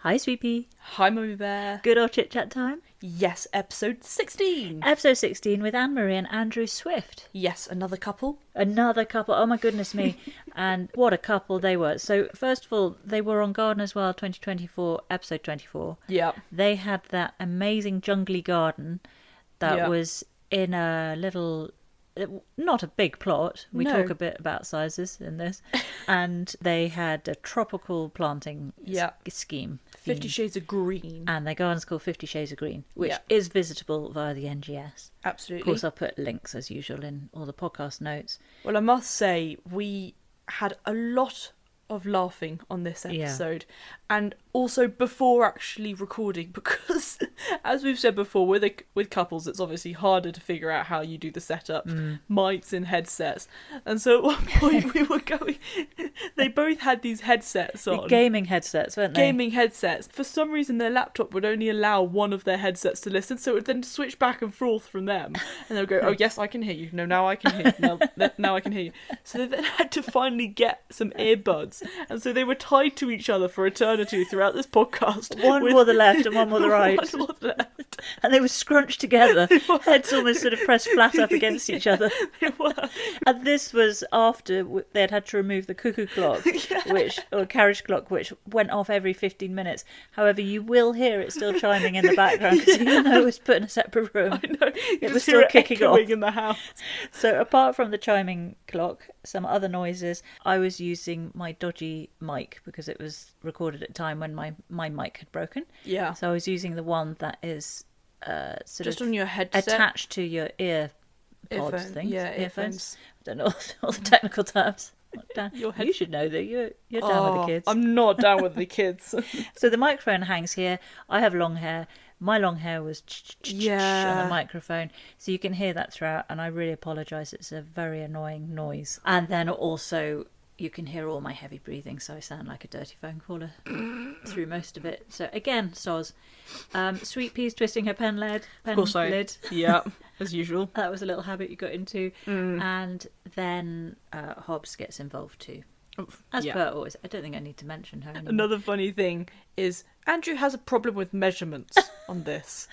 Hi, Sweet Pea. Hi, Mummy Bear. Good Ol Chit-Chat time? Yes, episode 16. Episode 16 with Annmarie and Andrew Swift. Yes, another couple. Another couple. Oh my goodness me. And what a couple they were. So, first of all, they were on Garden as Well 2024, episode 24. Yeah. They had that amazing jungly garden that was in a little... Not a big plot. We talk a bit about sizes in this. And they had a tropical planting scheme. 50 Shades of Green. And their garden's called 50 Shades of Green, which is visitable via the NGS. Absolutely. Of course, I'll put links, as usual, in all the podcast notes. Well, I must say, we had a lot of laughing on this episode. And also before actually recording, because, as we've said before, with couples, it's obviously harder to figure out how you do the setup, mics and headsets. And so at one point we were going... They both had these headsets on. Gaming headsets, weren't they? Gaming headsets. For some reason, their laptop would only allow one of their headsets to listen, so it would then switch back and forth from them. And they would go, oh, yes, I can hear you. No, now I can hear you. Now I can hear you. So they then had to finally get some earbuds. And so they were tied to each other for eternity throughout this podcast. One more the left and one more the right. One more the left. And they were scrunched together. Heads almost sort of pressed flat up against each other. They were. And this was after they'd had to remove the cuckoo clock, or carriage clock, which went off every 15 minutes. However, you will hear it still chiming in the background, because even though it was put in a separate room, I know. it was still kicking off in the house. So apart from the chiming clock, some other noises, I was using my dodgy mic because it was recorded at a time when my mic had broken. Yeah. So I was using the one that is just on your headset, attached to your earpods thing. Yeah, earphones. I don't know all the technical terms. You should know that you're down with the kids. I'm not down with the kids. So the microphone hangs here. I have long hair. My long hair was on the microphone, so you can hear that throughout, and I really apologise. It's a very annoying noise. And then also you can hear all my heavy breathing, so I sound like a dirty phone caller through most of it. So again, soz. Sweet Pea's twisting her pen lid. Yeah, as usual. That was a little habit you got into. And then Hobbs gets involved too. As per always. I don't think I need to mention her anymore. Another funny thing is Andrew has a problem with measurements on this.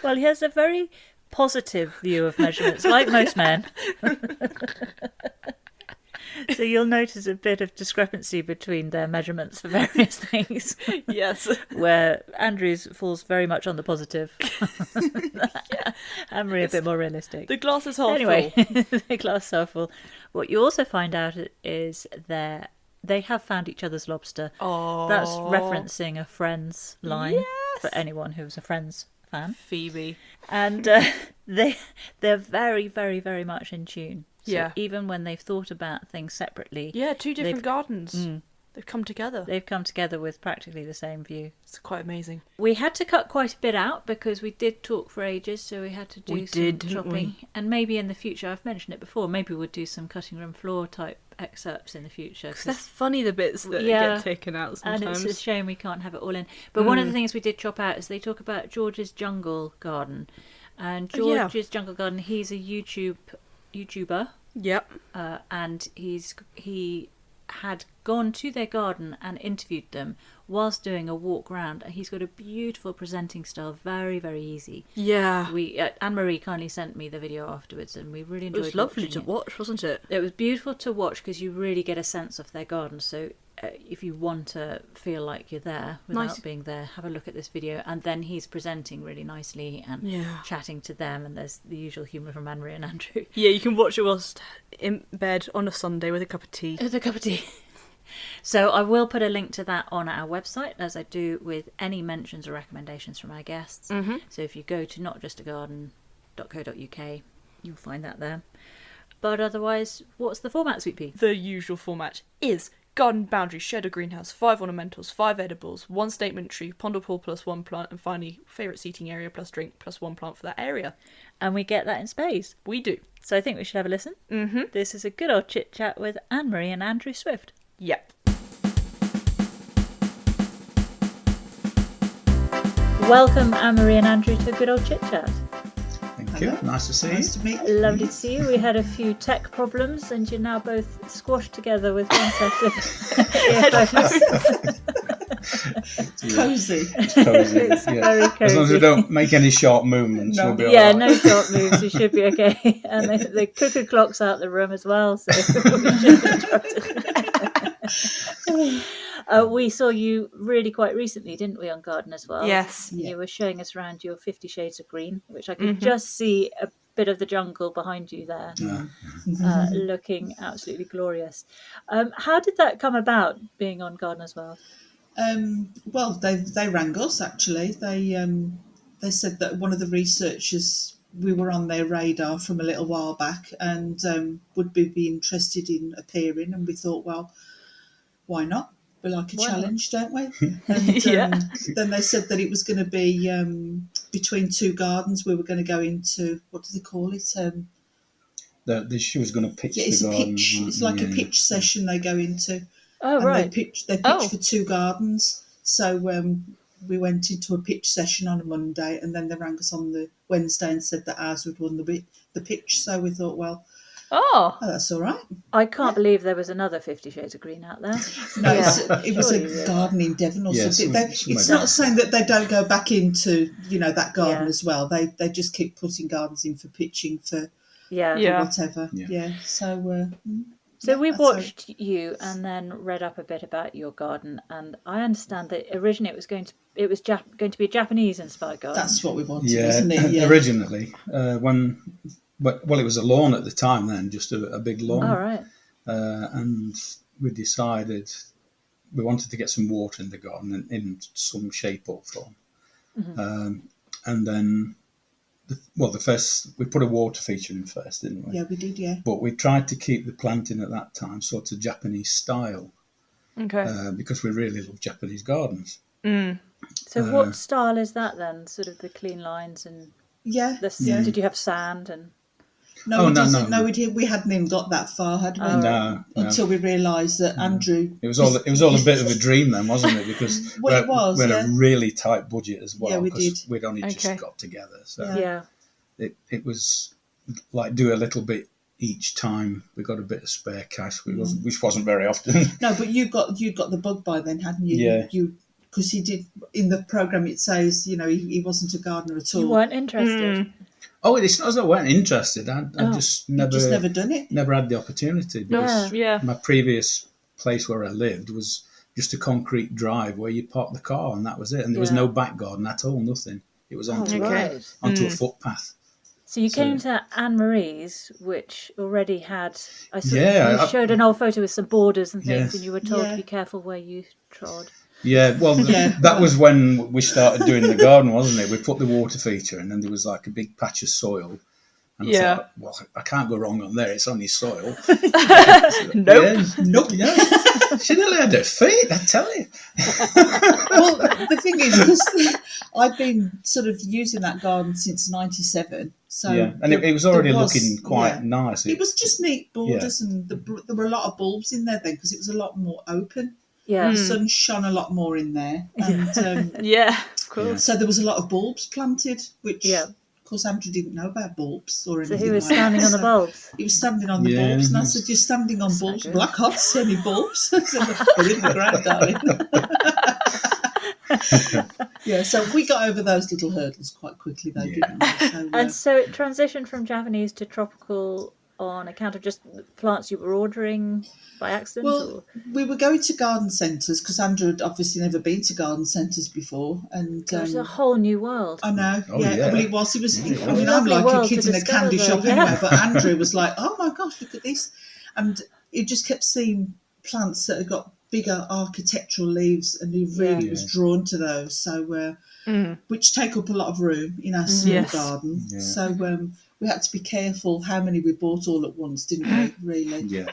Well, he has a very positive view of measurements, like most men. So you'll notice a bit of discrepancy between their measurements for various things. Yes. Where Andrew's falls very much on the positive. Annmarie a bit more realistic. The glass is half anyway, full. The glass is half full. What you also find out is they have found each other's lobster. Oh. That's referencing a Friends line. Yes. For anyone who's a Friends fan. Phoebe. And they're very, very, very much in tune. So even when they've thought about things separately... Yeah, two different gardens. They've come together. They've come together with practically the same view. It's quite amazing. We had to cut quite a bit out because we did talk for ages, so we had to do some chopping. And maybe in the future, I've mentioned it before, maybe we'll do some cutting room floor type excerpts in the future. Because that's funny, the bits that get taken out sometimes. And it's a shame we can't have it all in. But one of the things we did chop out is they talk about George's jungle garden. And George's jungle garden, he's a YouTuber. Yep. And he had gone to their garden and interviewed them whilst doing a walk round. And he's got a beautiful presenting style, very, very easy. Yeah. Annmarie kindly sent me the video afterwards, and we really enjoyed it. It was lovely to watch, wasn't it? It was beautiful to watch because you really get a sense of their garden. So if you want to feel like you're there without being there, have a look at this video. And then he's presenting really nicely and chatting to them, and there's the usual humour from Annmarie and Andrew. Yeah, you can watch it whilst in bed on a Sunday with a cup of tea. So I will put a link to that on our website, as I do with any mentions or recommendations from our guests. So if you go to notjustagarden.co.uk, you'll find that there. But otherwise, what's the format, Sweet Pea? The usual format is garden boundary, shed or greenhouse, 5 ornamentals, 5 edibles, 1 statement tree, pond or pool plus 1 plant, and finally favourite seating area plus drink plus 1 plant for that area. And we get that in spades. We do. So I think we should have a listen. This is a good old chit-chat with Annmarie and Andrew Swift. Yep. Welcome, Annmarie and Andrew, to a good old chit-chat. Thank you. Nice to see you. Nice to meet you. Lovely to see you. We had a few tech problems, and you're now both squashed together with one set of earphones. Cozy. It's Yeah. very cozy. As long as we don't make any sharp movements, No. we'll be all Yeah, right. no short moves. You should be okay. And the cuckoo clock's out the room as well, so we should be trotting. We saw you really quite recently, didn't we, on Garden as well? Yes. Yeah. You were showing us around your 50 Shades of Green, which I could just see a bit of the jungle behind you there, looking absolutely glorious. How did that come about, being on Garden as well? Well, they rang us actually. They said that one of the researchers, we were on their radar from a little while back, and would be interested in appearing. And we thought, well, why not? We like a Why challenge, don't we? And then they said that it was going to be between two gardens. We were going to go into, what do they call it? She was going to pitch It's the a garden. pitch. It's like a pitch session they go into. Oh, And right. they pitch Oh. for two gardens. So we went into a pitch session on a Monday, and then they rang us on the Wednesday and said that ours would won the pitch. So we thought, well, Oh. that's all right. I can't believe there was another 50 Shades of Green out there. No, Yeah. it was Surely, a garden in Devon or Yeah, something. somewhere It's down not saying that they don't go back into that garden Yeah. as well. They just keep putting gardens in for pitching for Yeah. whatever. Yeah. So. So we that's watched you and then read up a bit about your garden, and I understand that originally it was going to be a Japanese inspired garden. That's what we wanted, Yeah, wasn't it? Yeah. originally, it was a lawn at the time then, just a big lawn. All right. And we decided we wanted to get some water in the garden in some shape or form. And then, we put a water feature in first, didn't we? Yeah, we did, yeah. But we tried to keep the planting at that time sort of Japanese style, Okay. because we really love Japanese gardens. So what style is that then? Sort of the clean lines and Yeah. did you have sand and? No, Oh, we no, didn't. no. No, we hadn't even got that far, had we? No. Until we realised that Andrew. It was all a bit of a dream then, wasn't it? Because Well, it was, we had yeah. a really tight budget as well. Yeah, we because did. we'd only just Okay. got together, so Yeah. it was like do a little bit each time we got a bit of spare cash, which wasn't very often. No, but you got the bug by then, hadn't you? Yeah. Because he did in the programme. It says he wasn't a gardener at all. You weren't interested. Oh, it's not as I weren't interested. I just You've never just never done it. never had the opportunity because Yeah. my previous place where I lived was just a concrete drive where you park the car and that was it. And there was Yeah. no back garden at all, nothing. It was onto, Right. onto a footpath. So you came to Anne-Marie's, which already had. Yeah, You showed an old photo with some borders and things, Yeah. and you were told Yeah. to be careful where you trod. Yeah, well, that was when we started doing the garden, wasn't it? We put the water feature in and there was like a big patch of soil. And I thought, well, I can't go wrong on there. It's only soil. Nope. Yeah, nope. Yeah. She nearly had her feet, I tell you. Well, the thing is, because I've been sort of using that garden since '97, so Yeah, and it was already there was- looking quite yeah. nice. It was just neat borders, and there were a lot of bulbs in there then because it was a lot more open. Yeah. The sun shone a lot more in there, and Yeah. Of course. so there was a lot of bulbs planted, which Yeah. of course Andrew didn't know about bulbs or So anything. he was like standing that. on the So bulbs. He was standing on the Yeah. bulbs, and I said, "You're standing on bulbs, good. black hot, any bulbs?" I said, "Put it in the ground, darling." Yeah, so we got over those little hurdles quite quickly, though, didn't we? So, And so it transitioned from Japanese to tropical on account of just plants you were ordering by accident? well, we were going to garden centres because Andrew had obviously never been to garden centres before, and it was a whole new world. I know, Oh, yeah. yeah. Well, it was. It was. Yeah, it I mean, was. I'm Lovely like world a kid to in a discover, candy though, shop yeah. anyway. But Andrew was like, "Oh my gosh, look at this!" And he just kept seeing plants that had got bigger architectural leaves, and he really was drawn to those. So, which take up a lot of room in our small Yes. garden. Yeah. So we had to be careful how many we bought all at once, didn't we? Really. Yeah.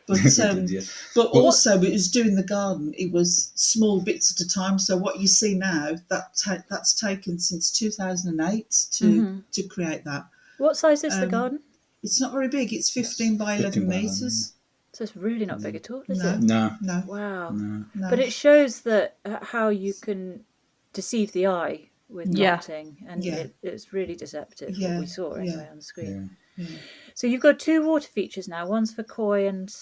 But We did, yeah. but also it was doing the garden. It was small bits at a time. So what you see now, that's taken since 2008 to create that. What size is the garden? It's not very big. It's 15 by 11 15 by 11, metres. So it's really not big at all, is No. it? No. No, Wow. no. But it shows that how you can deceive the eye with Yeah. lighting, and Yeah. it's really deceptive Yeah, what we saw anyway yeah. on the screen. Yeah. So you've got two water features now. One's for koi and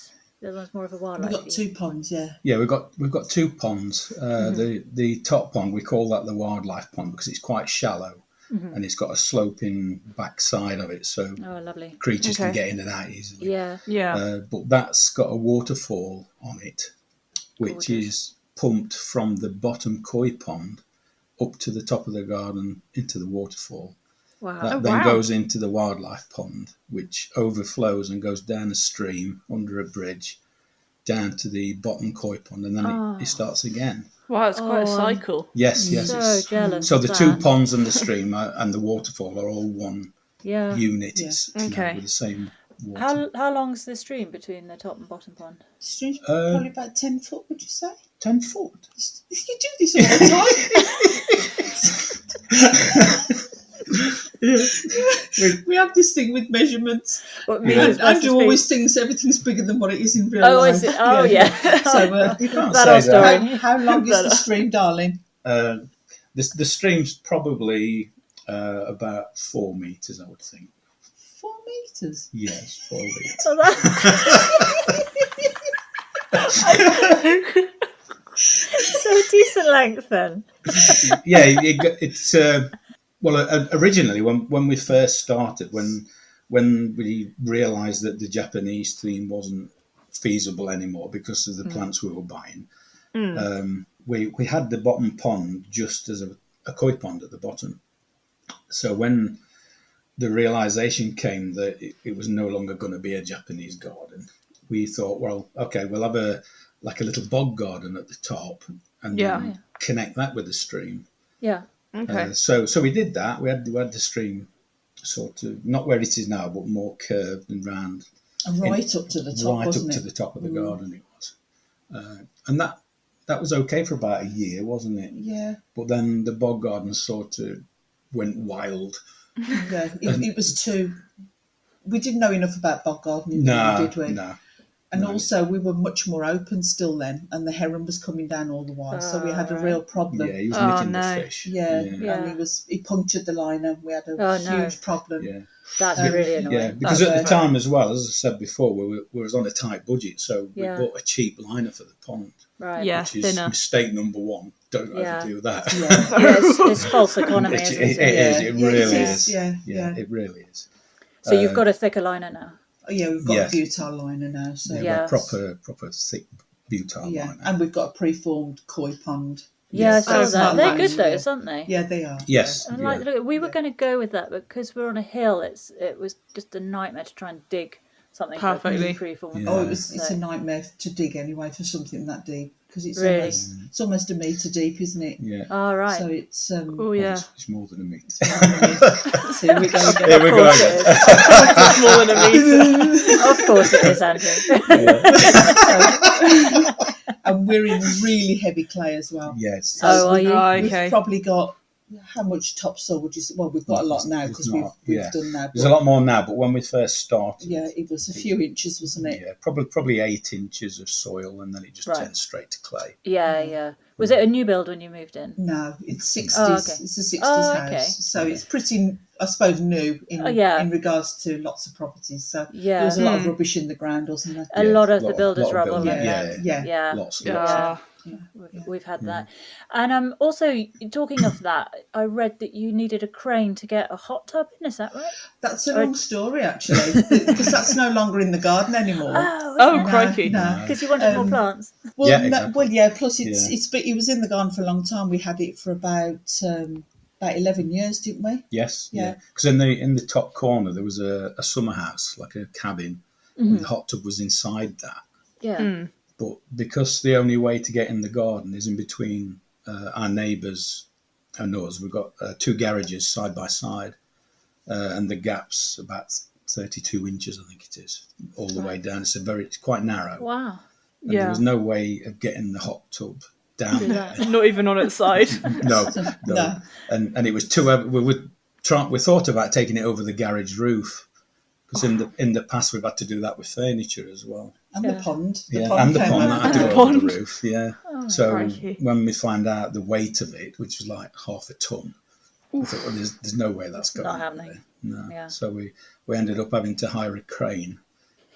The other one's more of a We've wildlife. got 2 ponds, yeah. Yeah, we've got 2 ponds. The top pond, we call that the wildlife pond because it's quite shallow and it's got a sloping backside of it, so Oh, lovely. creatures can Okay. get in and out easily. Yeah. Yeah. But that's got a waterfall on it, which Gorgeous. is pumped from the bottom koi pond up to the top of the garden into the waterfall. Wow. That Oh, then wow. goes into the wildlife pond, which overflows and goes down a stream under a bridge down to the bottom koi pond, and then it starts again. Wow, it's quite a Oh, cycle. Yes, yes. So It's, jealous. so of the that. 2 ponds and the stream and the waterfall are all one Yeah. unit. Yeah. It's, Okay. with the same water. How long's the stream between the top and bottom pond? Stream's probably about 10 foot, would you say? 10 foot. You do this all the time. We have this thing with measurements. What And meters versus Andrew always feet? thinks everything's bigger than what it is in real Oh, life. is it? Oh, yeah. So, You can't That say old that. story. how long is the stream, darling? The stream's probably about 4 meters, I would think. 4 meters. Yes, 4 meters. So that- so decent length then. Yeah, it's originally when we first started, when we realised that the Japanese theme wasn't feasible anymore because of the plants we were buying, we had the bottom pond just as a koi pond at the bottom. So when the realisation came that it was no longer going to be a Japanese garden, we thought, well, okay, we'll have a little bog garden at the top and then connect that with the stream. Yeah. Okay. So we did that. We had the stream sort of not where it is now, but more curved and round, And right up to the top, right wasn't up it? to the top of the garden. It was, and that was okay for about a year, wasn't it? Yeah. But then the bog garden sort of went wild. Yeah. It was too... We didn't know enough about bog gardening, did we? No. And No. also, we were much more open still then, and the heron was coming down all the while, so we had a real problem. Yeah, he was Oh, nicking no. the fish. Yeah, Yeah. and he punctured the liner. We had a Oh, no. huge problem. Yeah. That's really annoying. Yeah, because That's at the fair. time as well, as I said before, we was on a tight budget, so we Yeah. bought a cheap liner for the pond, Right. Yeah, which is thinner. mistake number 1. Don't Yeah. overdo that. Yeah. Yeah, it's false economy, It isn't is. it? It Yeah, really it is. is. Yeah. It really is. So you've got a thicker liner now. Oh, yeah, we've got Yes. a butyl liner now. So Yeah, Yes. proper thick butyl liner. and we've got a preformed koi pond. Yeah, I Yes. saw Oh, that. They're nice. good those, aren't they? Yeah, they are. Yes. And Yeah. like, look, we were going to go with that, but because we're on a hill, it was just a nightmare to try and dig something Perfectly. freeform. Yeah. Oh, it's So- a nightmare to dig anyway for something that deep because Really? it's almost a metre deep, isn't it? Yeah. Oh, right. So it's Oh, yeah. It's more than a metre. so here we go again. Here we Of go course again. it is. It's more than a metre. Of course it is, Andrew. And we're in really heavy clay as well. Yes. Oh, are you? Oh, We've okay. probably got how much topsoil would you say? Well, we've got a lot now because It's we've not, yeah. done that. There's a lot more now, but when we first started, Yeah, it was a few inches, wasn't it? yeah, probably 8 inches of soil, and then it just Right. turns straight to clay. Yeah. Was it a new build when you moved in? No, it's 60s. Oh, okay. It's a 60s Oh, house. okay. So it's pretty, I suppose, new in regards to lots of properties. So Yeah. there was a lot of rubbish in the ground, wasn't there? A Yeah, lot of lot the of- builders' lot of rubble. building, and yeah. yeah. Lots. Yeah. We've had that. And also, talking of that, I read that you needed a crane to get a hot tub in, is that right? That's a long story, actually, because that's no longer in the garden anymore. Oh, No, crikey. No. Because you wanted more plants. Well, Yeah, no, exactly. well, yeah. Plus, it was in the garden for a long time. We had it for about 11 years, didn't we? Yes, Yeah. Because in the top corner there was a summer house, like a cabin, and the hot tub was inside that. Yeah. But because the only way to get in the garden is in between our neighbours and us, we've got 2 garages side by side, and the gap's about 32 inches, I think it is, all the way down. It's quite narrow. Wow. And there Yeah. was no way of getting the hot tub down there. Not even on its side. No. No. And it was too heavy. We thought about taking it over the garage roof, because in the past we've had to do that with furniture as well. And the pond. And the came pond out. that had to And go the over the pond. roof. Yeah. Oh, So crikey. when we find out the weight of it, which was like half a ton, I thought, well, there's no way that's going Not over happening. there. No. Yeah. So we ended up having to hire a crane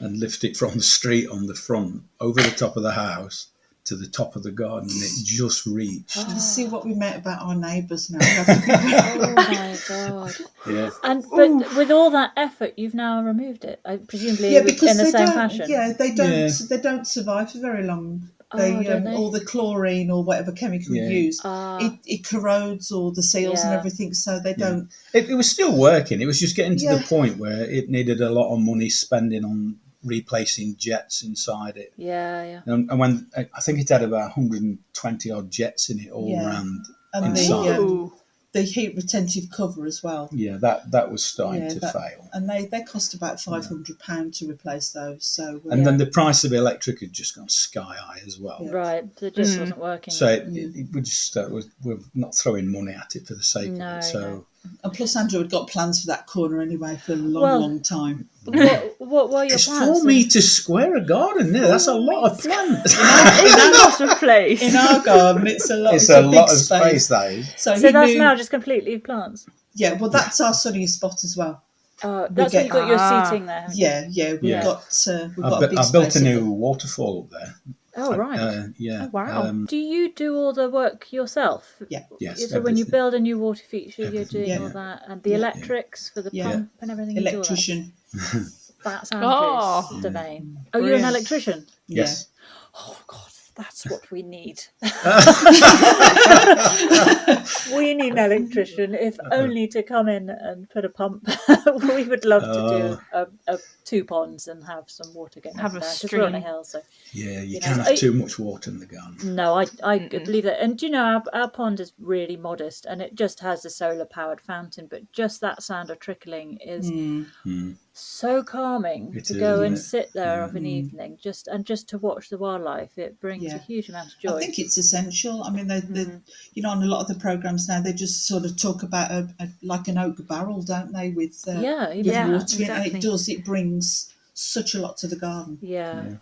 and lift it from the street on the front over the top of the house to the top of the garden, and it just reached. You see what we meant about our neighbours now. Oh my god! Yeah. But with all that effort, you've now removed it. Presumably, Yeah, because in the they same don't. fashion. Yeah, they don't. Yeah. They don't survive for very long. Don't they? All the chlorine or whatever chemical you use, it corrodes all the seals and everything. So they don't. It was still working. It was just getting to the point where it needed a lot of money spending on replacing jets inside it. Yeah. And when I think it had about 120 odd jets in it all around inside. The heat retentive cover as well. Yeah, that was starting to fail. And they cost about £500 to replace those. So and then the price of electric had just gone sky high as well. Yeah. Right, so it just wasn't working. So we just we're not throwing money at it for the sake of it. So and plus Andrew had got plans for that corner anyway for a long time. What were your it's plans? 4 meters square a garden there. That's a lot of plants. It's a lot of place. In our garden, it's a lot. It's a lot of space. That is. So that's now just completely plants. Yeah, well, that's our sunniest spot as well. That's where you got your seating there. Yeah. We've got a big I built space a new waterfall up there. Oh, right. Yeah. Oh, wow. Do you do all the work yourself? Yeah. Yes. So when you build a new water feature, you're doing all that, and the electrics for the pump and everything. Electrician. You do all that? That's Andrew's domain. Oh, you're an electrician? Yes. Oh, God. That's what we need. We need an electrician, if only to come in and put a pump. We would love to do 2 ponds and have some water going have up a there, 'cause stream. we're on a hill. So you can't have too much water in the garden. no, I believe that. And you know, our pond is really modest, and it just has a solar powered fountain. But just that sound of trickling is so calming to go and sit there of an evening, just to watch the wildlife. It brings a huge amount of joy. I think it's essential. I mean, they on a lot of the programs now, they just sort of talk about like an oak barrel, don't they? With water exactly. and it brings such a lot to the garden.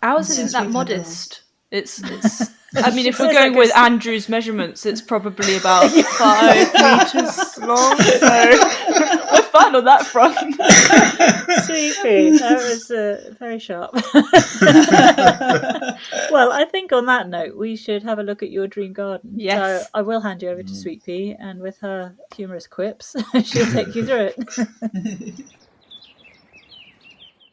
Ours isn't that modest. It's I mean, if we're going with Andrew's measurements, it's probably about 5 meters long. So we're fine on that front. Sweepy, that was very sharp. Well, I think on that note, we should have a look at your dream garden. Yes. So I will hand you over to Sweet Pea, and with her humorous quips, she'll take you through it.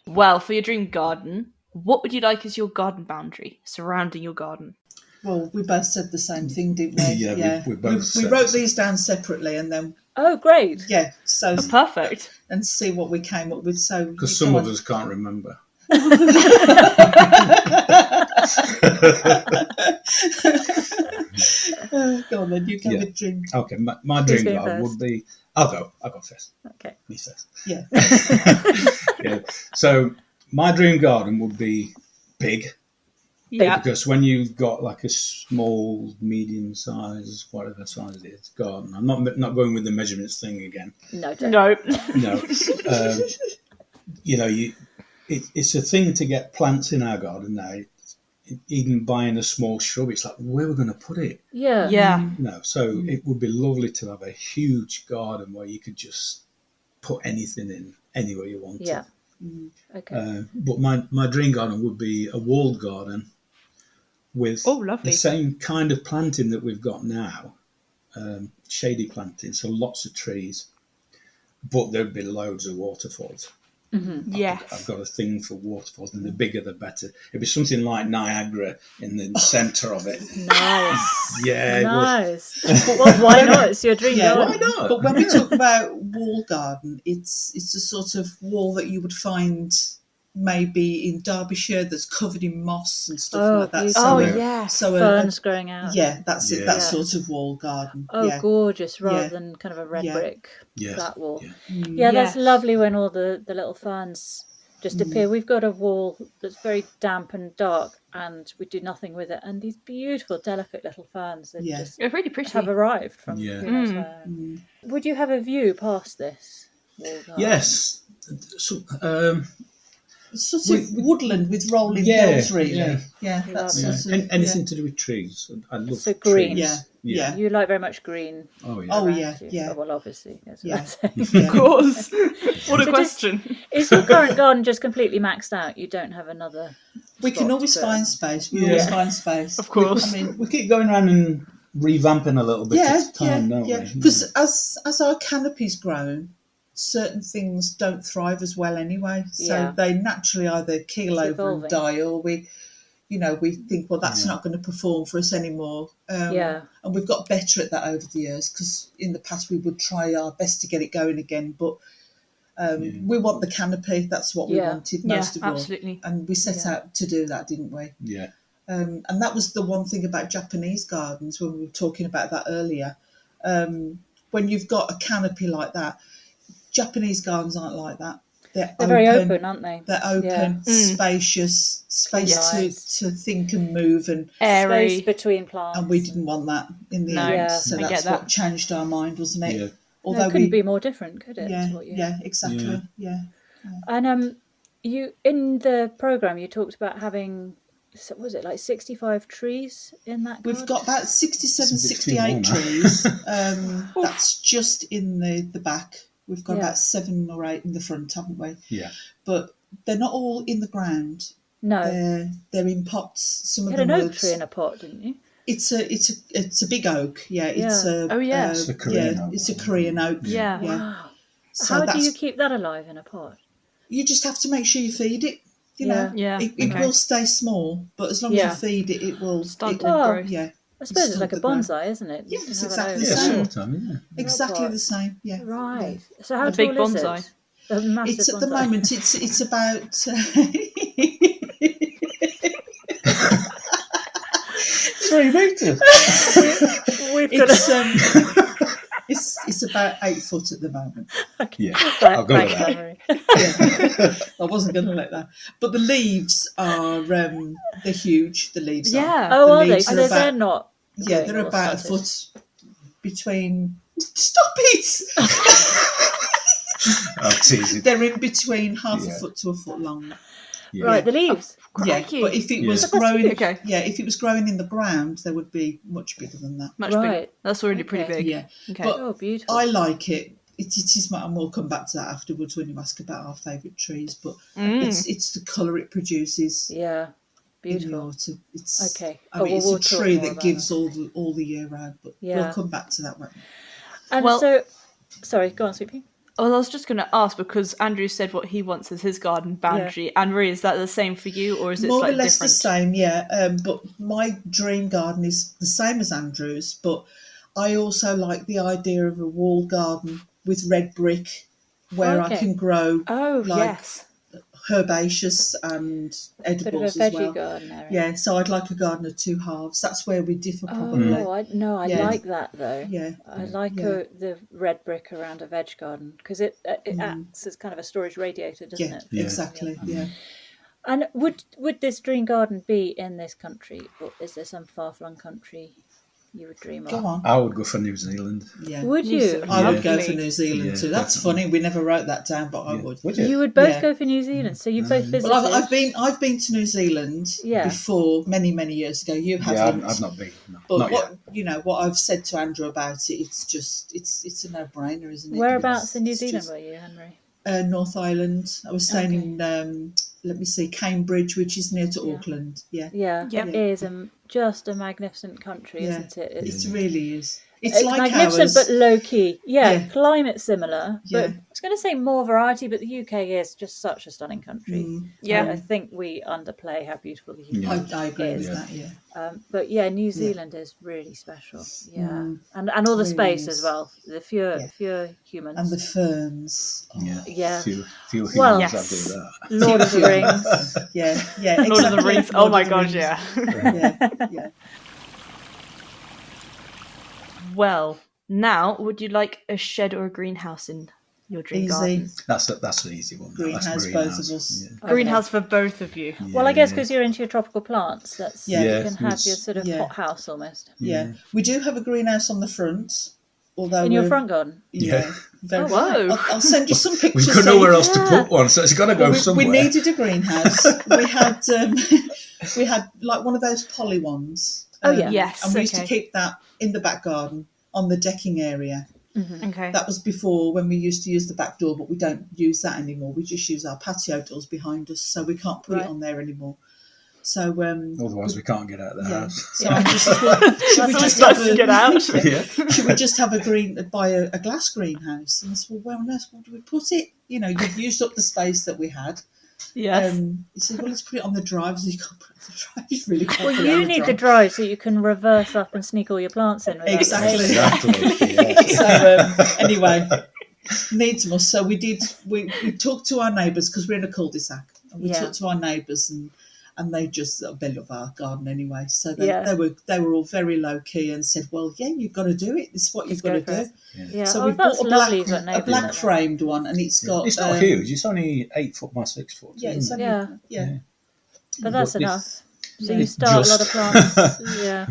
Well, for your dream garden, what would you like as your garden boundary surrounding your garden? Well, we both said the same thing, didn't we? We both we wrote these down separately, and then oh, great! Yeah, so perfect. And see what we came up with. So because some of us can't remember. Go on then, you go with dream. Okay, my dream garden would be. I'll go first. Okay. Me first. Yeah. Yeah. So my dream garden would be big. Yeah. Because when you've got like a small, medium size, whatever size it is, garden. I'm not going with the measurements thing again. No. No. It's a thing to get plants in our garden now. Even buying a small shrub, it's like, where are we going to put it? Yeah. So it would be lovely to have a huge garden where you could just put anything in anywhere you wanted. Yeah. Okay. But my dream garden would be a walled garden with the same kind of planting that we've got now, shady planting, so lots of trees, but there'd be loads of waterfalls. Mm-hmm. I've got a thing for waterfalls, and the bigger the better. It'd be something like Niagara in the centre of it. Nice. Yeah. Nice. Well, why not? It's your dream garden. Why not? But when we talk about wall garden, it's a sort of wall that you would find maybe in Derbyshire that's covered in moss and stuff like that. So ferns growing out. Yeah, that's it. That sort of wall garden. Oh, gorgeous! Rather than kind of a red brick flat wall. Yeah. That's lovely when all the little ferns just appear. We've got a wall that's very damp and dark, and we do nothing with it. And these beautiful, delicate little ferns that just they're really pretty. have arrived from who knows where. Would you have a view past this wall garden? Yes. So, sort of woodland with rolling Yeah, hills, really. yeah. Yeah, that's Lovely. sort of, Anything to do with trees. I love So green. trees. Yeah. You like very much green. Oh yeah. Oh, around yeah, you. yeah. Oh, well, obviously. That's what Yeah. I'm saying. Yeah. Of course. What a So question. Is your current garden just completely maxed out? You don't have another. We can spot always to put find in? space. We always Yeah. find space. Of course. I mean, We keep going around and revamping a little bit yeah, at a time, don't yeah. we? Because as our canopy's grown, certain things don't thrive as well anyway. So Yeah. they naturally either keel It's over and evolving. die, or we think, well, that's not going to perform for us anymore. Yeah. And we've got better at that over the years, because in the past we would try our best to get it going again, but we want the canopy. That's what we Yeah. wanted Yeah, most of all. absolutely. And we set Yeah. out to do that, didn't we? Yeah. And that was the one thing about Japanese gardens when we were talking about that earlier. When you've got a canopy like that, Japanese gardens aren't like that. They're very open, aren't they? They're open, Yeah. spacious, space Yes. to think and move, and Airy. Space between plants. we didn't want that in the No, end. Yeah, So I get that's that. what changed our mind, wasn't it? Yeah. No, Although it couldn't we, be more different, could it? yeah, to what you yeah, exactly, Yeah. yeah. And you in the program you talked about having, so was it like 65 trees in that We've garden? got about 67, It's a bit too 68 long now. trees. That's just in the back. We've got Yeah. about 7 or 8 in the front, haven't we? Yeah. But they're not all in the ground. No. They're in pots. Some You of had them an oak were- tree in a pot, didn't you? It's a big oak. Yeah, it's Yeah. a Oh, yeah. It's a Korean oak. it's a Korean oak. Yeah. yeah. Wow. So How do that's you keep that alive in a pot? you just have to make sure you feed it. You Yeah. know, Yeah, it okay. will stay small, but as long Yeah. as you feed it, it will. Stunted Oh. growth. Yeah, I suppose it's like a Stunt the growth. bonsai, isn't it? You Yeah, can it's have an exactly oak. the Yeah, same. sort of, yeah. Exactly pot. the same. Yeah. Right. So how A big tall is bonsai. it? A massive It's at the bonsai. moment. It's about 3 metres. We've got it's about 8 foot at the moment. Yeah. Right, I'll go with thanks, that. Annmarie. Yeah. I wasn't going to let that. But the leaves are they're huge. The leaves are. Yeah. Oh, The are they? leaves So are they're about- not. Yeah, going they're all about a stunted. foot between. Stop it! I'll tease it. They're in between half a Yeah. foot to a foot long. Yeah. Right, the leaves. Yeah, Crikey. but if it Yeah. was But that's growing, huge. Okay. yeah, if it was growing in the ground, they would be much bigger than that. Much bigger. Right. That's already pretty Okay. big. Yeah, Okay. but Oh, beautiful. I like it. It is my, and we'll come back to that afterwards when you ask about our favourite trees. But it's the colour it produces Yeah, in the beautiful. autumn. It's Okay. I mean, we'll it's a talk tree more that about gives all the year round. But Yeah. we'll come back to that one. And Well- so, sorry, go on, Sweet Pea. Oh, I was just going to ask, because Andrew said what he wants as his garden boundary. Anne-Marie, is that the same for you, or is it More or slightly less different? the same, yeah. But my dream garden is the same as Andrew's, but I also like the idea of a wall garden with red brick where I Okay. can grow Oh, like yes. herbaceous and Bit of a edibles veggie as well. garden area. Yeah, so I'd like a garden of 2 halves. That's where we differ probably. Oh, I Yeah. like that though. Yeah. I like Yeah. the red brick around a veg garden because it acts as kind of a storage radiator, doesn't Yeah, it? Yeah. exactly. Yeah. And would this dream garden be in this country, or is there some far-flung country you would dream Go of? on. I would go for New Zealand. Yeah. Would New you? Zealand. I would go Lovely. for New Zealand Yeah, too. That's definitely. funny. We never wrote that down, but I Yeah. would. Would you? You would both Yeah. go for New Zealand, so you both visited. Well, I've been to New Zealand Yeah. before many years ago. You Yeah, haven't. I've not been. No, But not what yet. what I've said to Andrew about it, it's a no-brainer, isn't it? Whereabouts in New It's Zealand just, were you, Henry? North Island. I was staying in let me see, Cambridge, which is near to Yeah. Auckland. Yeah, Yeah, Yep. it is just a magnificent country, yeah, isn't it? it really is. It's like magnificent, ours. but low key. Yeah, Yeah. climate similar, but Yeah. I was going to say more variety. But the UK is just such a stunning country. Yeah. I think we underplay how beautiful the UK I agree is. with that. Yeah, But yeah, New Zealand is really special. Yeah, and all the really space is. as well. The fewer Yeah. humans. and the ferns. Oh, Yeah. Yeah. Few Well- humans Yes. that do that. Lord of the Rings. Yeah, yeah. Lord of the exactly. Rings. Oh Lord my of the god, Rings. yeah. Yeah. Well, now, would you like a shed or a greenhouse in your dream garden? Easy. That's an easy one. Greenhouse, That's both of us. Yeah. Greenhouse for both of you. Well, I guess Yeah. because you're into your tropical plants, that's Yeah. you Yeah, can have it's- your sort of yeah. hot house almost. Yeah, we do have a greenhouse on the front, although In your front garden? Yeah. Very, whoa. I'll send you some pictures. We've got nowhere else to put one, so it's got to go somewhere. We needed a greenhouse. we had like one of those poly ones. Yes. And we used to keep that in the back garden on the decking area. Mm-hmm. Okay. That was before when we used to use the back door, but we don't use that anymore. We just use our patio doors behind us, so we can't put it on there anymore. So otherwise we can't get out of the house. So I'm just should we just have buy a glass greenhouse? And I said, well, where on earth do we put it? You know, you've used up the space that we had. Yes. He said, well, let's put it on the drive. So you can't put it on the drive. You really can't. Well, you need the drive so you can reverse up and sneak all your plants in. Exactly. Yeah. So anyway, needs must. So we talked to our neighbours because we're in a cul-de-sac, and we talked to our neighbours and they just they love our garden anyway. So they were all very low key and said, well, yeah, you've got to do it. This is what you've got to do. Yeah. So we bought a black framed one, and it's got. It's not huge. It's only 8 foot by 6 foot. Yeah, it's only, yeah. But that's enough. So you start a lot of plants. Yeah.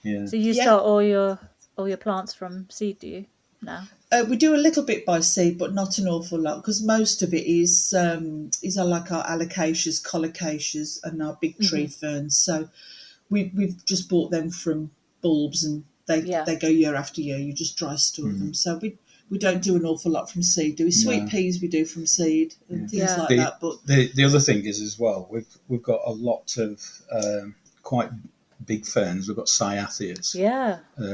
Yeah. So you start all your plants from seed, do you? Now. We do a little bit by seed, but not an awful lot, because most of it is like our alocasias, colocaceas, and our big tree ferns. So we've just bought them from bulbs, and they go year after year. You just dry store them. So we don't do an awful lot from seed. Do we? Sweet peas we do from seed and things like that. But the other thing is as well, we've got a lot of quite big ferns. We've got cyathias,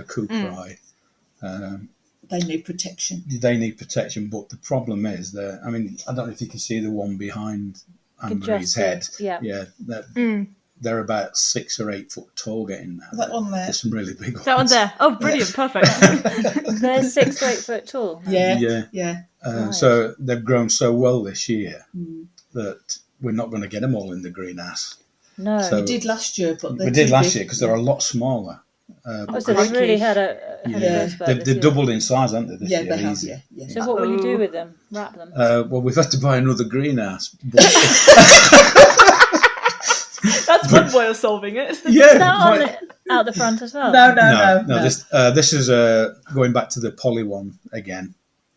cupri. They need protection. But the problem is that, I mean, I don't know if you can see the one behind Annmarie's head. Yeah. They're about 6 or 8 foot tall getting now. That one there. There's some really big ones. That one there. Oh, brilliant. Perfect. They're 6 to 8 foot tall. Yeah. So they've grown so well this year that we're not going to get them all in the greenhouse. No. So we did last year, but we did last year because they're a lot smaller. So they've really had a growth spurt they've doubled in size, haven't they, this year? Yeah, they have, yeah. So what will you do with them? Wrap them? Well, we've had to buy another greenhouse. That's one way of solving it. Yeah. Is that out the front as well? No. This is going back to the poly one again.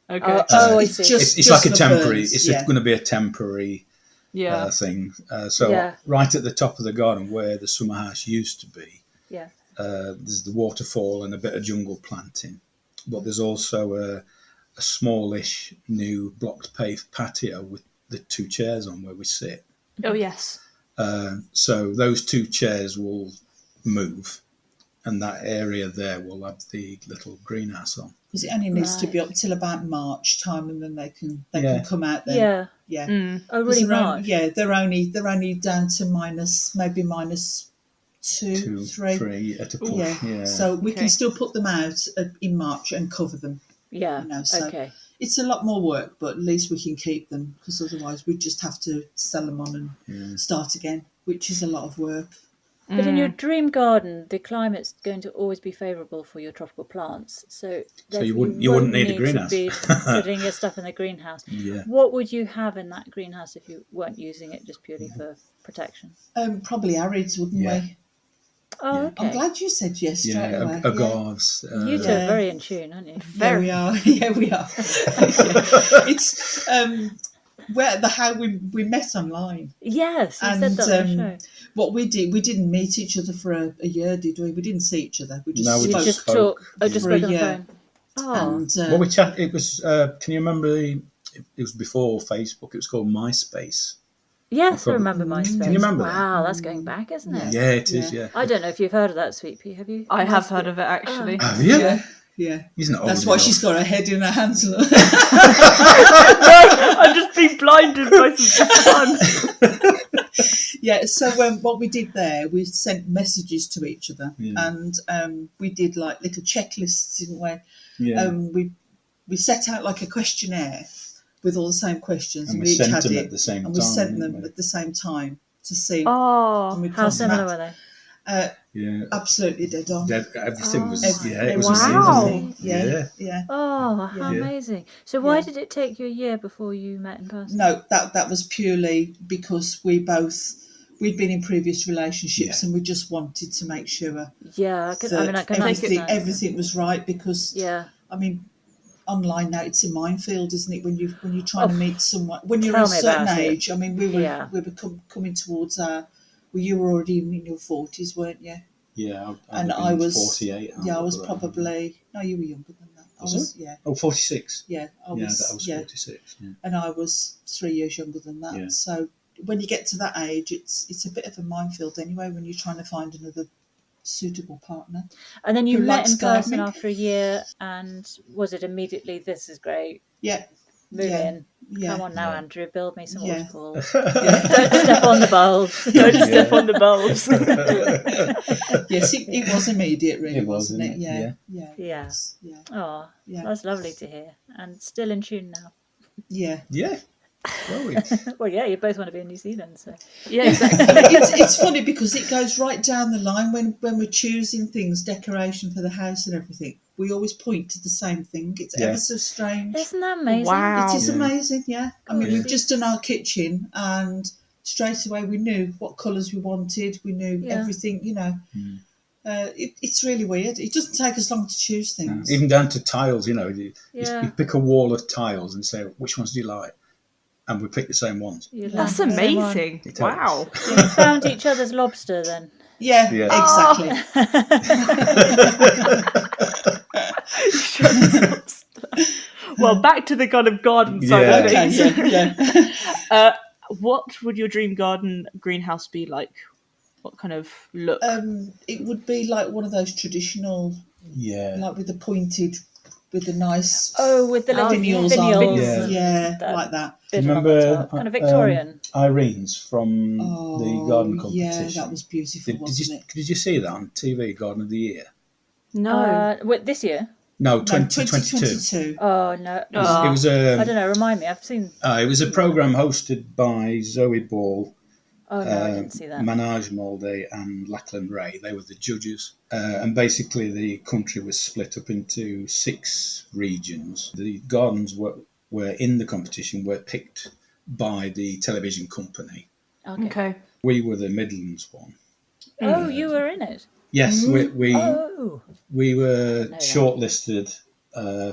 Okay. I see. It's like a temporary. It's going to be a temporary thing. So right at the top of the garden where the summer house used to be, there's the waterfall and a bit of jungle planting, but there's also a smallish new blocked paved patio with the 2 chairs on where we sit. Oh yes. So those 2 chairs will move, and that area there will have the little greenhouse on. Because it only needs to be up till about March time, and then they can come out there. Yeah. Oh, really? March? They're only down to maybe minus 2, 3 at a push. Yeah. So we can still put them out in March and cover them. Yeah. You know, so it's a lot more work, but at least we can keep them, because otherwise we'd just have to sell them on and start again, which is a lot of work. But in your dream garden, the climate's going to always be favourable for your tropical plants. So you wouldn't need a greenhouse. To be putting your stuff in the greenhouse. Yeah. What would you have in that greenhouse if you weren't using it just purely for protection? Probably arids, wouldn't we? Oh, okay. I'm glad you said yes straight away. Agaves. You two are very in tune, aren't you? There we are. Yeah, we are. It's how we met online. Yes, you said that on the show. What we didn't meet each other for a year, did we? We didn't see each other. We just spoke on the phone. Oh. And, well, we chat. It was. Can you remember? It was before Facebook. It was called MySpace. Yes, I remember MySpace. Can you remember that? Wow, that's going back, isn't it? Yeah, it is, yeah. I don't know if you've heard of that, Sweet Pea, have you? I have heard of it, actually. Oh. Have you? Yeah. He's not That's why she's got her head in her hands. No, I'm just being blinded by some fun. Yeah, so what we did there, we sent messages to each other, and we did like little checklists, didn't we? Yeah. We set out like a questionnaire with all the same questions, and we each sent had them it, at the same and we time, sent them at the same time to see. Oh, how similar were they? Absolutely dead on. Everything was. It was wow. Yeah. Oh, how amazing! So why did it take you a year before you met in person? No, that was purely because we'd been in previous relationships, and we just wanted to make sure. Yeah, I can imagine that. Everything was right, because I mean, online now it's a minefield, isn't it? When you're trying to meet someone when you're a certain age. I mean, we were coming towards our. Well, you were already in your 40s, weren't you? Yeah, and I was 48. Yeah, I was probably no, you were younger than that. I was yeah. Oh, 46. Yeah, I was. Yeah, that was 46. Yeah. And I was 3 years younger than that. Yeah. So when you get to that age, it's a bit of a minefield anyway. When you're trying to find another suitable partner. And then you met in person after a year, and was it immediately? This is great. Yeah. Move in. Yeah. Come on now, Andrew. Build me some waterfalls. Yeah. Don't step on the bulbs. Don't step on the bulbs. Yes, it was immediate, really, wasn't it? Yeah. Yeah. Oh, that's lovely to hear. And still in tune now. Yeah. Yeah. Well, yeah, you both want to be in New Zealand, so yeah, exactly. It's funny because it goes right down the line when we're choosing things, decoration for the house and everything. We always point to the same thing. It's ever so strange. Isn't that amazing? Wow. It is amazing, yeah. I mean, we've just done our kitchen and straight away we knew what colours we wanted. We knew everything, you know. It's really weird. It doesn't take us long to choose things. Even down to tiles, you know. You pick a wall of tiles and say, which ones do you like? And we pick the same ones. That's amazing. Wow. So you found each other's lobster then? Yeah. Exactly. Well, back to the kind of garden side of things. What would your dream garden greenhouse be like? What kind of look? It would be like one of those traditional, like with the pointed, with the nice. With the little finials on. Yeah, like that. Remember kind of Victorian? Irene's from the garden competition. Yeah, that was beautiful, wasn't it? Did you see that on TV, Garden of the Year? No. This year? No, 2022. Oh, no. It was I don't know, remind me, I've seen... it was a programme hosted by Zoe Ball, I didn't see that. Manaj Molde and Lachlan Ray. They were the judges. And basically the country was split up into 6 regions. The gardens were in the competition were picked by the television company. Okay. We were the Midlands one. Oh, you were in it? Yes, we were shortlisted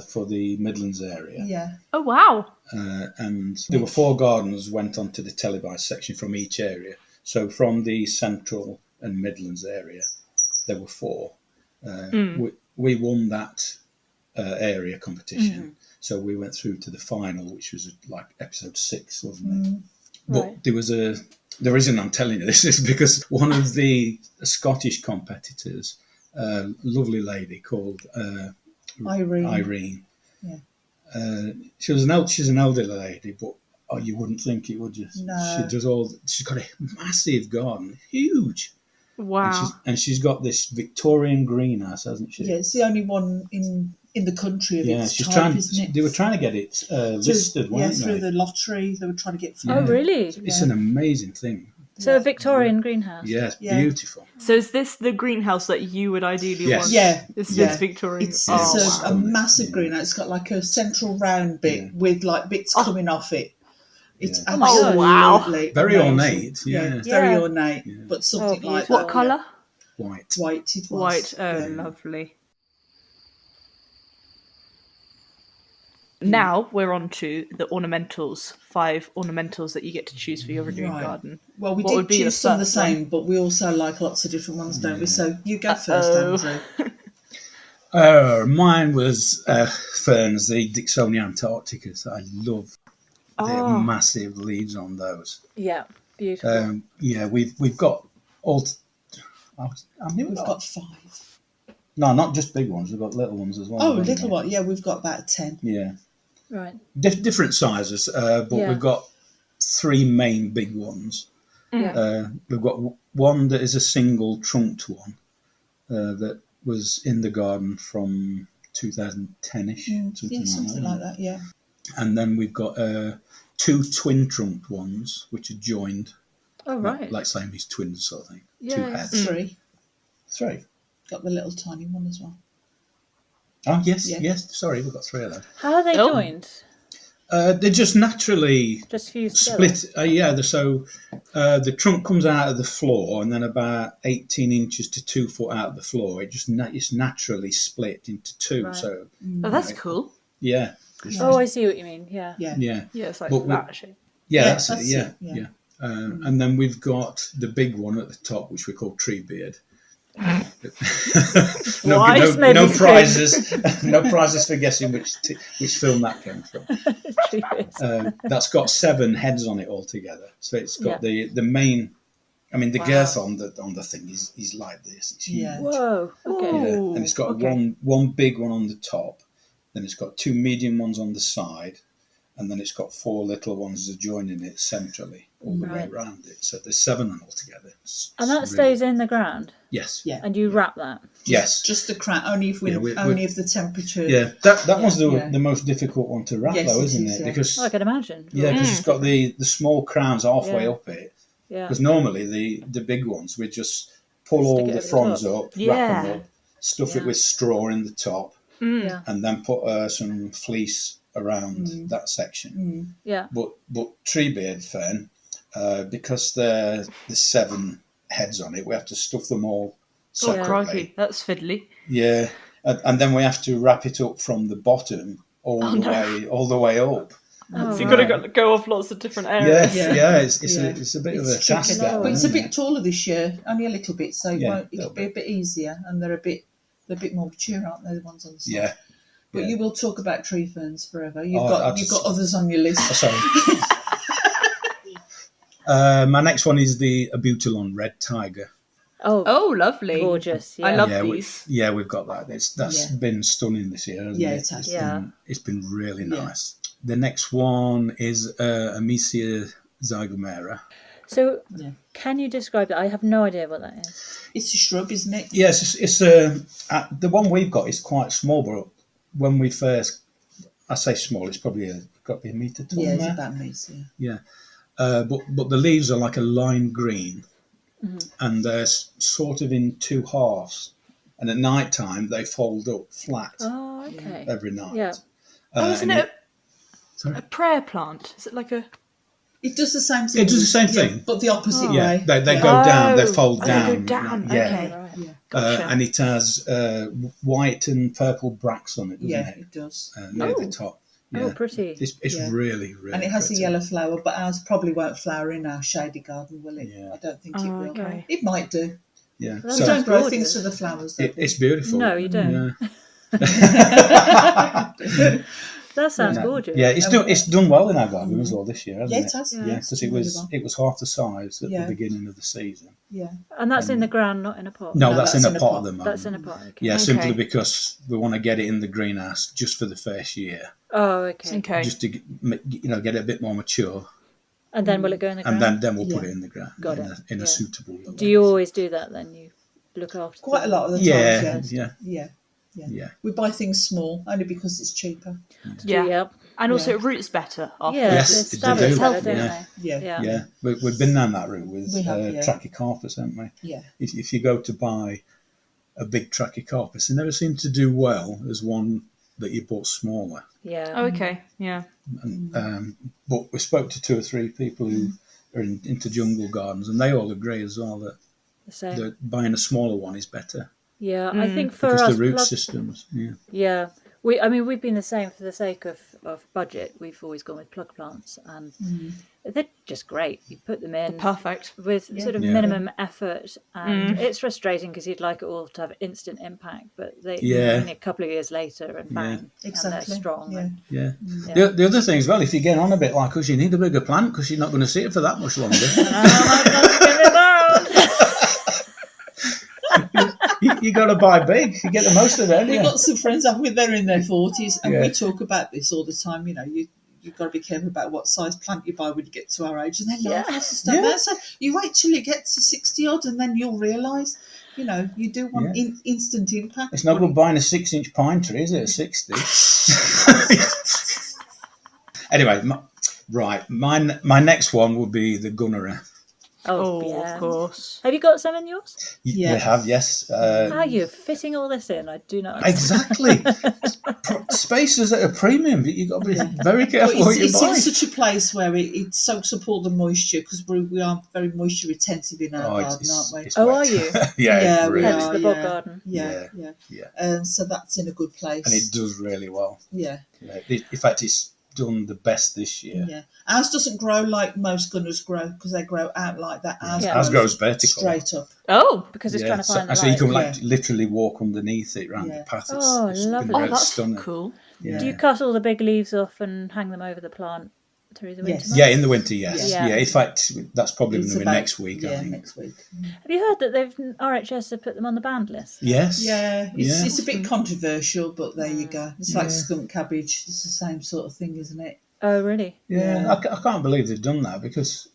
for the Midlands area. Yeah. Oh, wow. And there were 4 gardens went on to the televised section from each area. So from the Central and Midlands area, there were 4. We won that area competition. So we went through to the final, which was like episode 6, wasn't it? But there was the reason I'm telling you this is because one of the Scottish competitors, a lovely lady called Irene. Yeah. She's an elderly lady, but you wouldn't think it, would you? No. She's got a massive garden, huge. Wow. And she's got this Victorian greenhouse, hasn't she? Yeah, it's the only one in the country of its type, isn't it? They were trying to get it listed, weren't they? Through the lottery. They were trying to get... Oh, really? It's an amazing thing. So a Victorian greenhouse? Yes, beautiful. So is this the greenhouse that you would ideally want? Yeah. This Victorian. It's a massive greenhouse. It's got like a central round bit with like bits coming off it. It's absolutely very ornate. Yeah. Very ornate. But something like that. What colour? White. White it was. White. Oh, lovely. Now we're on to the ornamentals. 5 ornamentals that you get to choose for your dream garden. Well, we did choose some of the same, but we also like lots of different ones, don't we? So you go first, Oh, Andrew. mine was ferns, the Dicksonia antarcticus. I love the massive leaves on those. Yeah, beautiful. We've got all. We've got 5. No, not just big ones. We've got little ones as well. Oh, little one. Yeah, we've got about 10. Yeah. Right. Different sizes, but we've got 3 main big ones. Yeah. We've got one that is a single trunked one that was in the garden from 2010-ish. Something like that, yeah. And then we've got 2 twin trunked ones, which are joined. Oh, right. Like Siamese twins sort of thing. Yeah. 2 heads. 3. Got the little tiny one as well. Oh, yes. Sorry, we've got 3 of them. How are they joined? They're just naturally Just fused together. split. The trunk comes out of the floor, and then about 18 inches to 2 foot out of the floor, it's naturally split into two. Right. So Oh, that's cool. yeah, Oh, I see what you mean. Yeah. Yeah. yeah, Yeah, it's like But that shape. yeah. Yeah, That's it. that's Yeah, it, yeah. yeah. And then we've got the big one at the top, which we call Tree Beard. Why? No prizes, no prizes for guessing which film that came from. That's got 7 heads on it altogether. So it's got the main. I mean, the girth on the thing is like this. It's huge. Yeah. Whoa. Okay. Ooh. Yeah. And it's got one big one on the top. Then it's got 2 medium ones on the side, and then it's got 4 little ones adjoining it centrally all the way around it. So there's 7 altogether. And that stays in the ground. Yes. Yeah. And you wrap that. Yes. Just the crown, only if the temperature. Yeah, that one's the most difficult one to wrap, Yes, though, it isn't is, it? yeah. Because I can imagine. because it's got the small crowns halfway Yeah. up it. Yeah. Because normally the big ones we just pull Stick all it the over the fronds top. up, wrap Yeah. them up, stuff it Yeah. with straw in the top, Yeah. and then put some fleece around that section. Yeah. But tree beard fern, because there's 7 heads on it, we have to stuff them all Oh, separately. crikey. That's fiddly. Yeah, and then we have to wrap it up from the bottom all the way up. Oh, So you've got to go off lots of different areas. Yeah. It's a bit of a task. tricky. That But it's a isn't bit it? taller this year, only a little bit, so Yeah, it'll be a bit easier, and they're a bit more mature, aren't they? The ones on the side. Yeah. But yeah. you will talk about tree ferns forever. You've Oh, got others on your list. Oh, sorry. My next one is the Abutilon Red Tiger. Oh, Oh, lovely. gorgeous. Yeah. I love Yeah, these. we've got that. That's Yeah. been stunning this year, hasn't Yeah, it? it has. It's been really Yeah. nice. The next one is Amicia zygomera. So, Yeah. can you describe that? I have no idea what that is. It's a shrub, isn't it? Yes, it's the one we've got is quite small, but when we first, I say small, it's probably got to be a metre tall. Yeah, it's there. about meat. Yeah. Yeah, but the leaves are like a lime green, and they're sort of in 2 halves. And at night time they fold up flat Oh, okay. every night. Yeah. Isn't and it sorry? a prayer plant? Is it like a... It does the same thing. It does the same thing. but the opposite Yeah, way. they Yeah. go down. They Oh, fold they down. go down, Yeah. okay. Right. Yeah, Gotcha. And it has white and purple bracts on it, doesn't yeah, it? it does. Near the top. Yeah. Oh, pretty. It's Yeah. really, really And it has pretty. a yellow flower, but ours probably won't flower in our shady garden, will it? Yeah. I don't think it Oh, will. okay. It might do. Yeah. That's We So don't grow gorgeous. things for the flowers. Though. it's beautiful. No, you don't. Yeah. That sounds gorgeous. Yeah, it's done well in our garden as well this year, hasn't Yeah, it? it has. Yeah, because it Really was well. it was half the size at Yeah. the beginning of the season. Yeah. And that's in the ground, not in a pot. No, No, that's in that's a in a pot pot. at the moment. That's in a pot. Okay. Yeah, Okay. simply because we want to get it in the greenhouse just for the first year, Oh, okay. Okay. just to get it a bit more mature, And then will it go in the ground? and then we'll put Yeah. it in the ground Got in it. a Yeah. suitable. Do you always do that then? You look after Quite a them? lot of the time. Yeah, Yeah. yeah, Yeah. yeah. We buy things small only because it's cheaper. Yeah. Yeah. And also Yeah. it roots better after. Yeah, Yes, it's they established do. better, don't Yeah. Yeah. they? Yeah. Yeah, we've been down that route with We have, yeah. Trachycarpus, haven't we? Yeah. If you go to buy a big Trachycarpus, they never seem to do well as one that you bought smaller. Yeah. Oh, okay. Yeah. And, but we spoke to 2 or 3 people who are into jungle gardens, and they all agree as well that The same. that buying a smaller one is better Yeah, I think for because us, the root plug- systems. Yeah, yeah, we've been the same for the sake of budget. We've always gone with plug plants, and they're just great. You put them in Perfect. with sort of Yeah. minimum effort, and it's frustrating because you'd like it all to have instant impact, but they Yeah. only a couple of years later and bang, Exactly. and they're strong. Yeah. And, yeah. Yeah. The other thing as well, if you get on a bit like us, you need a bigger plant because you're not going to see it for that much longer. you got to buy big. You get the most of it. We've Yeah. got some friends up with they're in their 40s, and Yeah. we talk about this all the time. You know, you've got to be careful about what size plant you buy when you get to our age, and they laugh at us and stuff. Yeah. So you wait till you get to 60 odd, and then you'll realise, you know, you do want Yeah. instant impact. It's no good buying a 6-inch pine tree, is it? At 60. Anyway, my next one would be the Gunnera. Oh, Oh, yeah. of course. Have you got some in yours? Yeah. We have, yes. How are you fitting all this in? I do not understand. Exactly. Space is at a premium, but you've got to be very But careful what you it's buy. in such a place where it soaks up all the moisture, because we are very moisture retentive in our garden, aren't we? Oh, wet. are you? Yeah, we Hence are. the bog garden. Yeah. So that's in a good place. And it does really well. Yeah. In fact, it's done the best this year. Yeah. Ours doesn't grow like most gunners grow, because they grow out like that. Ours grows vertical. Straight up. Oh, Because it's trying to find the so you light. can literally walk underneath it around the path. It's been lovely. very that's stunning. cool. Yeah. Do you cut all the big leaves off and hang them over the plant through the winter Yes. months? Yeah, in the winter, yes. Yeah. Yeah. In fact, that's probably going It's to be about- next week, I think. next week. Have you heard that RHS have put them on the banned list? Yes. Yeah, Yeah. it's a bit controversial, but there you go. It's like Yeah. skunk cabbage. It's the same sort of thing, isn't it? Oh, really? Yeah, I can't believe they've done that, because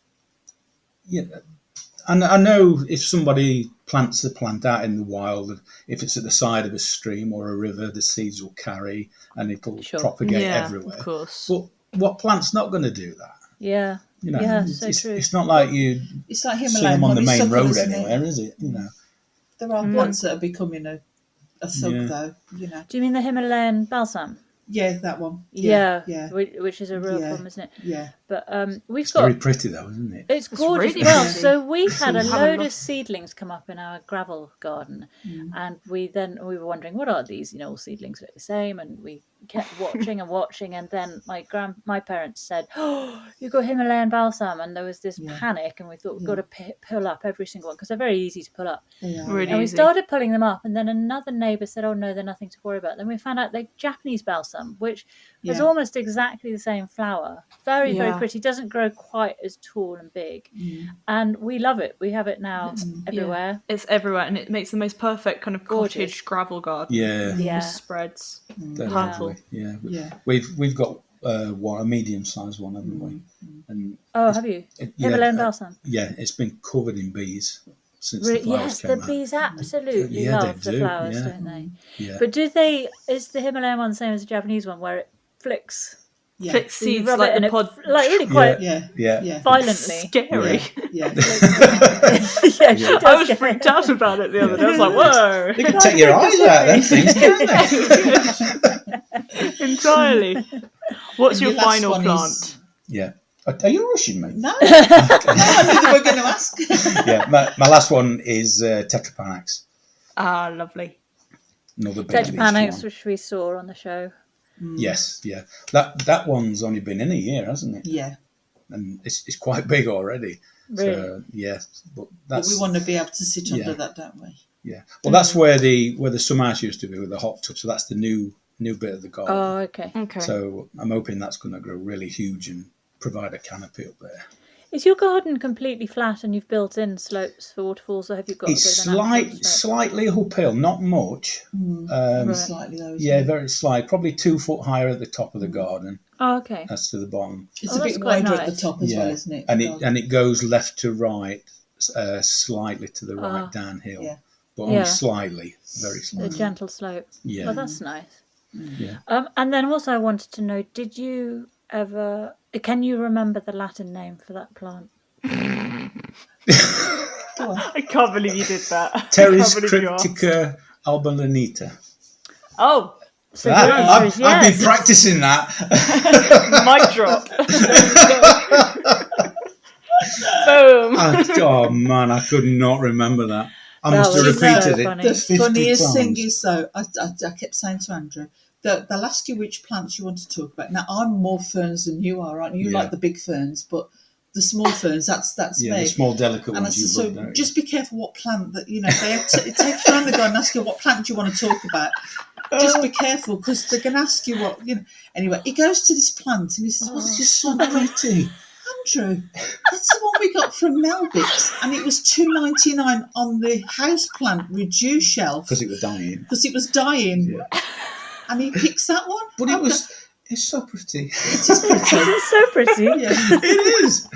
and I know if somebody plants a plant out in the wild, if it's at the side of a stream or a river, the seeds will carry and it'll propagate everywhere. Of course. But what plant's not going to do that? Yeah. You know, Yeah, it's, so it's, true. it's not like you It's like see Himalayan them on the main honeysuckle, road isn't it? anywhere, is it? You know. There are plants that are becoming a thug, Yeah. though. You know. Do you mean the Himalayan balsam? Yeah, that one. Yeah. Yeah. Which is a real Yeah. problem, isn't it? Yeah. But we've It's got... very pretty though, isn't it? It's gorgeous. really Well, pretty. so we had a Have a load look. of seedlings come up in our gravel garden, and we were wondering, what are these? All seedlings look the same, and we kept watching and watching, and then my parents said, "Oh, you got Himalayan balsam," and there was this panic, and we thought we've got to pull up every single one because they're very easy to pull up. They are. Really And we easy. started pulling them up, and then another neighbour said, "Oh no, they're nothing to worry about." Then we found out they're Japanese balsam, which has almost exactly the same flower. Very, very pretty. Doesn't grow quite as tall and big, and we love it. We have it now everywhere. It's everywhere, and it makes the most perfect kind of Gorgeous. cottage gravel garden. Yeah. Yeah. Spreads. Definitely. Yeah. We've got a medium-sized one, haven't we? And Have you? Himalayan balsam. Yeah, it's been covered in bees since Really? the flowers Yes, came the out. bees absolutely Yeah, love they the do, flowers, yeah. don't they? Yeah. But is the Himalayan one the same as the Japanese one, where it flicks? Yeah. Flicks So you seeds rub like it and the it pod. like really quite Yeah. violently. Scary. Yeah. Yeah, she does I was get- freaked out about it the other day. I was like, whoa. They can take your eyes out, them things, can't they? Entirely. What's And your last final one plant? is- Yeah. Are you rushing me? No, I knew they were going to ask. Yeah, my last one is Tetrapanax. Ah, lovely. Another big leaf Tetrapanax, one. which we saw on the show. Yes, yeah. That one's only been in a year, hasn't it? Yeah. And it's quite big already. Really? So, yeah. But But that's we want to be able to sit under Yeah. that, don't we? yeah. Well, that's where the summer house used to be with the hot tub. So that's the new bit of the garden. Oh, okay. Okay. So I'm hoping that's going to grow really huge and provide a canopy up there. Is your garden completely flat and you've built in slopes for waterfalls, or have you got It's a bit of a natural slope? slightly uphill, not much. Right. Slightly though. isn't Yeah, it? very slight. Probably 2 foot higher at the top of the garden Oh, okay. as to the bottom. It's Oh, a that's bit quite wider at the nice. top as Yeah, well, isn't it? and it goes left to right, slightly to the right downhill, Yeah. but only Yeah. slightly, very A slightly. gentle slope. Yeah. Oh, that's nice. Yeah. And then also I wanted to know, did you ever... Can you remember the Latin name for that plant? I can't believe you did that. Teres I can't believe you asked. cryptica albalinita. Oh, So the answer is I've yes. been practicing that. mic drop. Boom. Oh man, I could not remember that. I That must have was so repeated it. funny. The 50 funniest thing times. is, though, I kept saying to Andrew, that they'll ask you which plants you want to talk about. Now, I'm more ferns than you are, aren't you? You Yeah. like the big ferns, but the small ferns, that's Yeah, me. the small delicate And I ones you said, love, so don't you? just be careful what plant that, they take you around the garden and ask you what plant do you want to talk about. Just be careful, because they're going to ask you what, Anyway, he goes to this plant and he says, what's this so plant? pretty. Andrew, that's the one we got from Melbix, and it was $2.99 on the house plant reduce shelf Because it was dying. because it was dying. Yeah. And he picks that one. But it's so pretty. It is pretty. It's so pretty. Yeah. It is.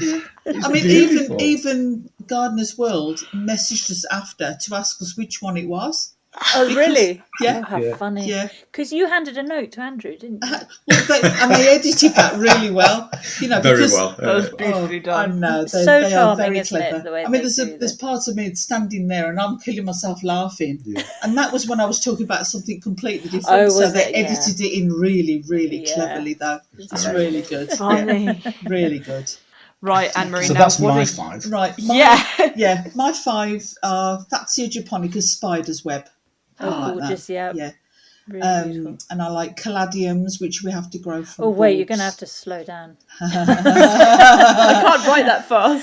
It's I mean, beautiful. even Gardener's World messaged us after to ask us which one it was. Oh, really? Yeah. Oh, how Yeah. funny. Yeah. Because you handed a note to Andrew, didn't you? And they edited that really well. Very because, well. That was beautifully I done. know So they are charming, very isn't it, clever. the way I mean, they do there's this. part of me standing there, and I'm killing myself laughing. Yeah. And that was when I was talking about something completely different. Oh, so was they it? Yeah. edited it in really, really Yeah. cleverly, though. It's very really good. good. Yeah, Funny. really good. Right, Annmarie. So now, that's what my are- 5. Right. My 5 are Fatsia japonica spider's web. Oh, I like gorgeous, that. yeah. Yeah. Really beautiful. And I like caladiums, which we have to grow from. Oh, wait, you're bulbs. going to have to slow down. I can't write that fast.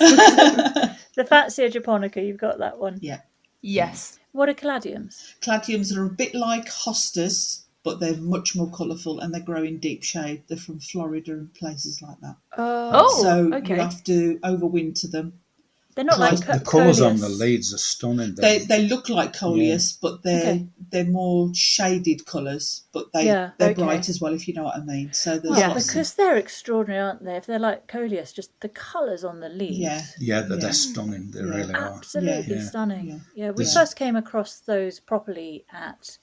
The Fatsia japonica, you've got that one. Yeah. Yes. What are caladiums? Caladiums are a bit like hostas, but they're much more colourful and they grow in deep shade. They're from Florida and places like that. Oh, So okay. you have to overwinter them. They're not like The colours on the coleus. leaves are stunning. They look like coleus, but they're more shaded colours, but they're okay. bright as well, if you know what I mean. So there's Well, lots of, because they're extraordinary, aren't they? If they're like coleus, just the colours on the leaves. yeah. They're stunning. They really are. Absolutely Yeah. stunning. Yeah. We Yeah. first came across those properly at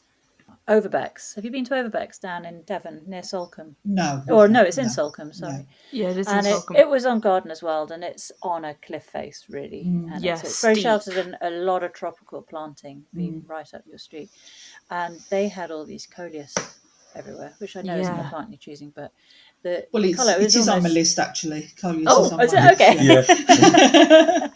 Overbeck's. Have you been to Overbeck's down in Devon near Salcombe? No. Or no, it's in Salcombe, sorry. Yeah, it is And in it, Salcombe. it was on Gardener's World, and it's on a cliff face, really. And Yeah, it's very steep. sheltered and a lot of tropical planting being right up your street. And they had all these coleus everywhere, which I know isn't the Yeah. plant you're choosing, but the Well, colour it is on my almost... list, actually. Coleus Oh, is on is my it? list. Okay. Yeah.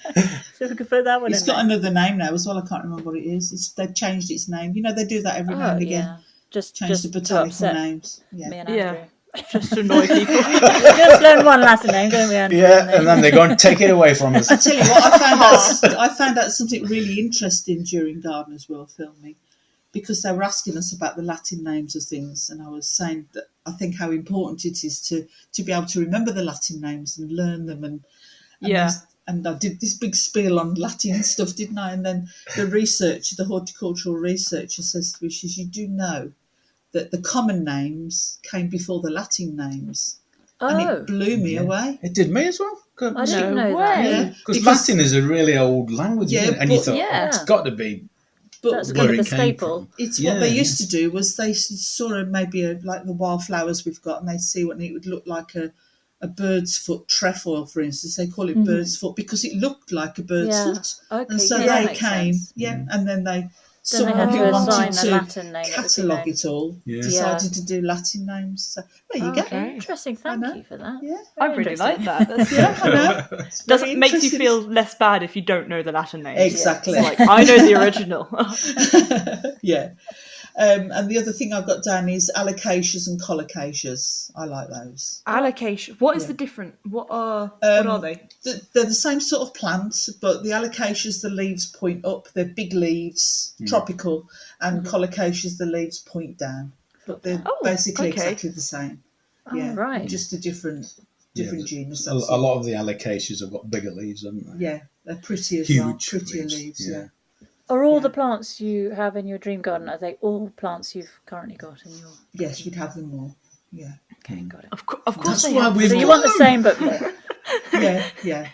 So we could put that one It's in got there. another name now as well. I can't remember what it is. They've changed its name. You know, they do that every now and again. Yeah. Just Change the to botanical upset names. Yeah. me and Yeah. Andrew. Just to annoy people. We just learned one Latin name, don't we, Andrew? Yeah, and then they're going to take it away from us. I tell you what, I found out something really interesting during Gardener's World filming, because they were asking us about the Latin names of things, and I was saying that I think how important it is to be able to remember the Latin names and learn them, and Yeah. and I did this big spiel on Latin stuff, didn't I? And then the horticultural researcher says to me, she says, you do know that the common names came before the Latin names. And Oh, it blew me away. It did me as well. I didn't No know way. that. Yeah, Because Latin is a really old language, Yeah, isn't it? And you but- thought, Yeah. it's got to be but That's where kind of it the came staple. from. it's Yeah, what they yeah. used to do was they saw maybe like the wildflowers we've got, and they see what it would look like a bird's foot trefoil, for instance. They call it bird's foot because it looked like a bird's Yeah. foot. Okay, And so yeah, that they makes came, sense. and then they Then they someone had who to wanted assign a to Latin name that would be catalogue known. it all Yeah. decided to do Latin names. So there you go. Okay, interesting. Thank know. you for that. Yeah. I Very really interesting. like that. That's, Yeah, I know. It's does very it makes you interesting. feel less bad if you don't know the Latin names. Exactly. It's like, I know the original. Yeah. And the other thing I've got down is alocasias and colocaceas. I like those. Allocation. What is Yeah. the different? What are they? They're the same sort of plant, but the alocasias, the leaves point up. They're big leaves, tropical, and colocaceas, the leaves point down. But they're Oh, basically okay. exactly the same. Yeah, right. just a different genus. A lot of the alocasias have got bigger leaves, haven't they? Yeah, they're pretty as well. Huge Prettier leaves, leaves. yeah. Yeah. Are all Yeah. the plants you have in your dream garden, are they all plants you've currently got in your... Yes, you'd have them all. Yeah. Okay, got it. Of course That's they why have. we've So you want the same but more? Yeah.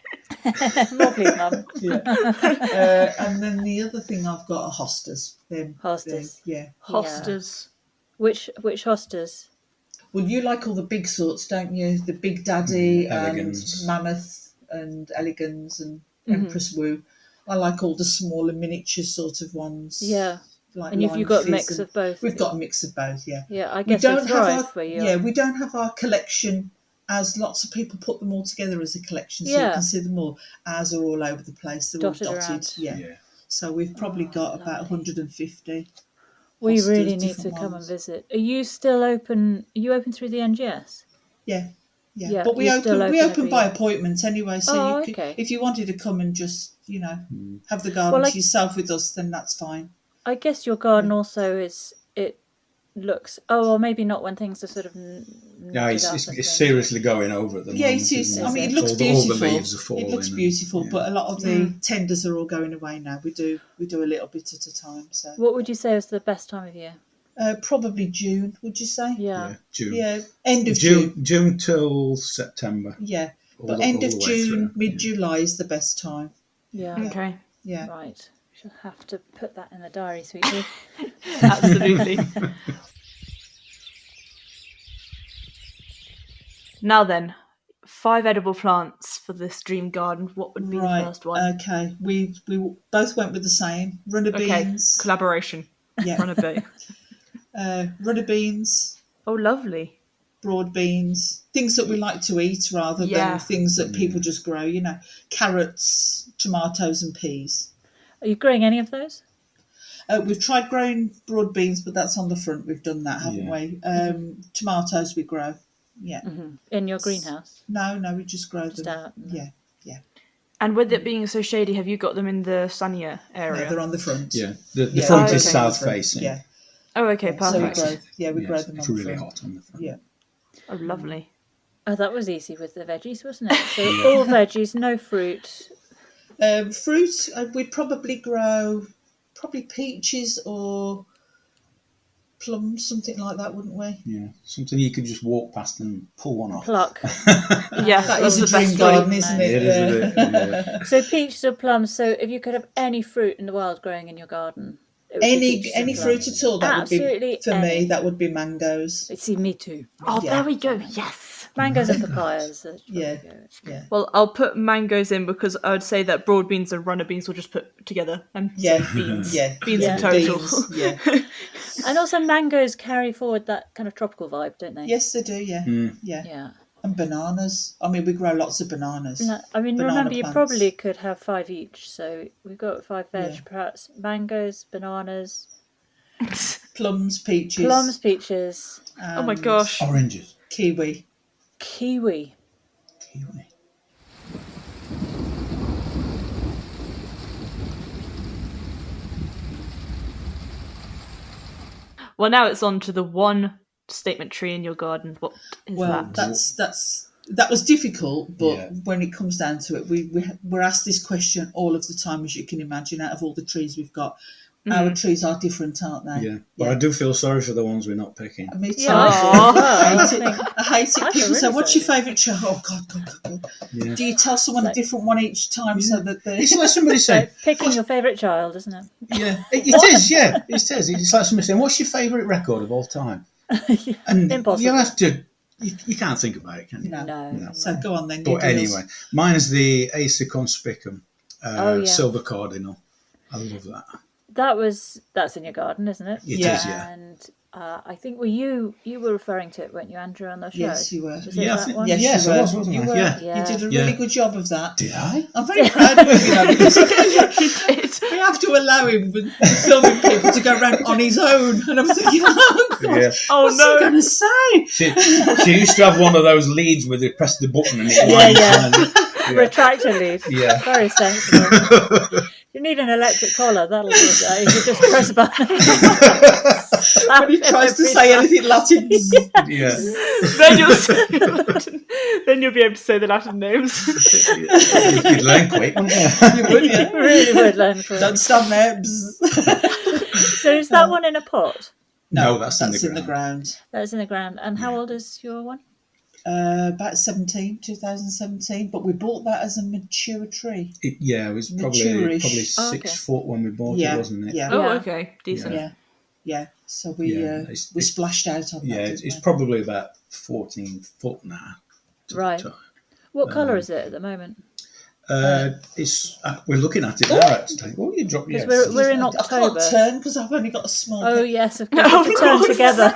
More please, Mum. Yeah. And then the other thing I've got are hostas. Hostas. Yeah. Hostas. Which hostas? Well, you like all the big sorts, don't you? The Big Daddy Elegans. and Mammoth and Elegans and Empress Wu. I like all the smaller miniature sort of ones. Yeah. Like And if you've got a mix of both? We've got a mix of both, yeah. Yeah, I We guess they don't have thrive our where you are. we don't have our collection as lots of people put them all together as a collection, so you Yeah. can see them all. Ours are all over the place. They're Dotted all dotted. around. Yeah. Yeah. So we've probably got about lovely. 150. We hostas, really need to different come and ones. visit. Are you still open? Are you open through the NGS? Yeah. Yeah, But we you're still open open every by year. appointment anyway. So Oh, you could, okay. if you wanted to come and just have the garden Well, to yourself with us, then that's fine. I guess your garden also is. It looks. Oh, or maybe not when things are sort of. Yeah, it's seriously going over at the Yeah, moment. it is. isn't I mean, it looks all beautiful. The leaves are falling. It looks and- beautiful, yeah. but a lot of the tenders are all going away now. We do a little bit at a time. So What would you say is the best time of year? probably June. Would you say? Yeah. June. Yeah, end of June. June till September. Yeah, All but the- end all of the way June, through. mid July is the best time. Yeah. Okay. Yeah. Right. She'll have to put that in the diary, sweetie. Absolutely. Now then, 5 edible plants for this dream garden. What would be the first one? Okay. We both went with the same. Runner beans. Collaboration. Yeah. Runner bee. Runner beans, Oh, lovely. broad beans, things that we like to eat rather than things that people just grow, carrots, tomatoes and peas. Are you growing any of those? We've tried growing broad beans, but that's on the front. We've done that, haven't we? Tomatoes we grow. Yeah. In your greenhouse? No, we just grow them. Out, yeah. And with it being so shady, have you got them in the sunnier area? No, they're on the front. Yeah, the front is south facing. Yeah. Oh, okay, perfect. So we grow them on the front. It's really hot on the front. Yeah. Oh, lovely. Oh, that was easy with the veggies, wasn't it? So all veggies, no fruit. Fruit, we'd probably grow peaches or plums, something like that, wouldn't we? Yeah, something you could just walk past and pull one off. Pluck. Yeah, That that's is a the dream best garden, way. isn't it? It is a bit, yeah. So peaches or plums. So if you could have any fruit in the world growing in your garden, it would be peaches Any and fruit plums. at all, that Absolutely would be, for any. me, that would be mangoes. See, me too. Oh, Yeah. there we go. Yes. Mangoes and papayas. Yeah. Well, I'll put mangoes in because I would say that broad beans and runner beans will just put together. And Yeah. beans. Yeah. Beans yeah. in total. Beans, yeah. And also mangoes carry forward that kind of tropical vibe, don't they? Yes, they do, yeah. Yeah. Yeah. And bananas. I mean, we grow lots of bananas. No, I mean, Banana remember, you plants. probably could have 5 each. So we've got 5 veg, Yeah. perhaps mangoes, bananas, Plums, peaches. Oh my gosh. Oranges. Kiwi. kiwi. Kiwi. Well, now it's on to the one statement tree in your garden. What is Well, that? that was difficult, but Yeah. when it comes down to it, we're asked this question all of the time, as you can imagine, out of all the trees we've got. Our trees are different, aren't they? Yeah, but I do feel sorry for the ones we're not picking. Me too. Yeah, I hate it. I hate it. feel People really say, "What's your sorry. favourite tree?" Oh God. Yeah. Do you tell someone a different one each time so that they? It's like somebody saying, Picking your favourite child, isn't it? yeah, it is, yeah, it is. It's like somebody saying, what's your favourite record of all time? And Impossible. you have to, you can't think about it, can you? No. So go on then. But you do yours. anyway, mine is the Acer conspicum, Yeah. silver cardinal. I love that. That's in your garden, isn't it? It Yeah. is, yeah. And I think you were referring to it, weren't you, Andrew, on the show? Yes, you were. Was it Yeah, I that think- one? Yes, Yes, you I were. was, wasn't You I? were. Yeah. You did a Yeah. really good job of that. Did I? I'm very proud of him, because we have to allow him with filming people to go around on his own. And I'm thinking, oh God, Yeah. Oh what's no. he going to say? She used to have one of those leads where they press the button and it Yeah, winds yeah. down. Yeah. Retractor lead. Yeah. Very sensible. You need an electric collar. That'll do that. You just press a button. When he tries to say anything Latin. Yeah. Then you'll be able to say the Latin names. You'd learn quick, wouldn't you? You would, yeah. Really would learn quick. Don't stand there. Bzz. So is that one in a pot? No, that's in That's the ground. That's in the ground. And how old is your one? About 2017. But we bought that as a mature tree. It was probably Mature-ish. 6 foot when we bought Yeah, it, wasn't it? yeah. Oh, Yeah. okay. Decent. Yeah. So we it's- we splashed out on that. Yeah, didn't it's we? probably about 14 foot now. to the Right. top. What colour is it at the moment? We're looking at it now, actually. Oh, you dropped Because yes. we're in I can't October. turn because I've only got a small. Oh bit. yes, of course. We turn together.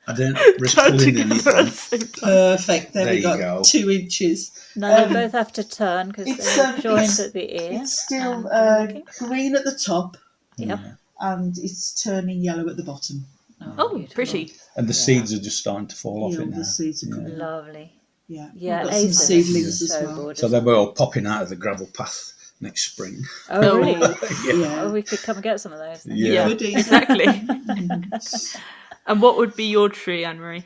I don't risk Turn pulling together at anything. the same time. Perfect. There There we you go. go. 2 inches. No, they both have to turn because It's, they're joined it's- at the ear. It's still Okay. green at the top Yep. and it's turning yellow at the bottom. Oh, beautiful. pretty. And the seeds are just starting to fall off Yeah, it all now. the seeds are coming. Lovely. Yeah. Yeah, We've got some Aces seedlings is as so well. gorgeous. So they're all popping out of the gravel path next spring. Oh really? Yeah. Oh, we could come and get some of those. Then. Yeah. Good evening. Exactly. And what would be your tree, Annmarie?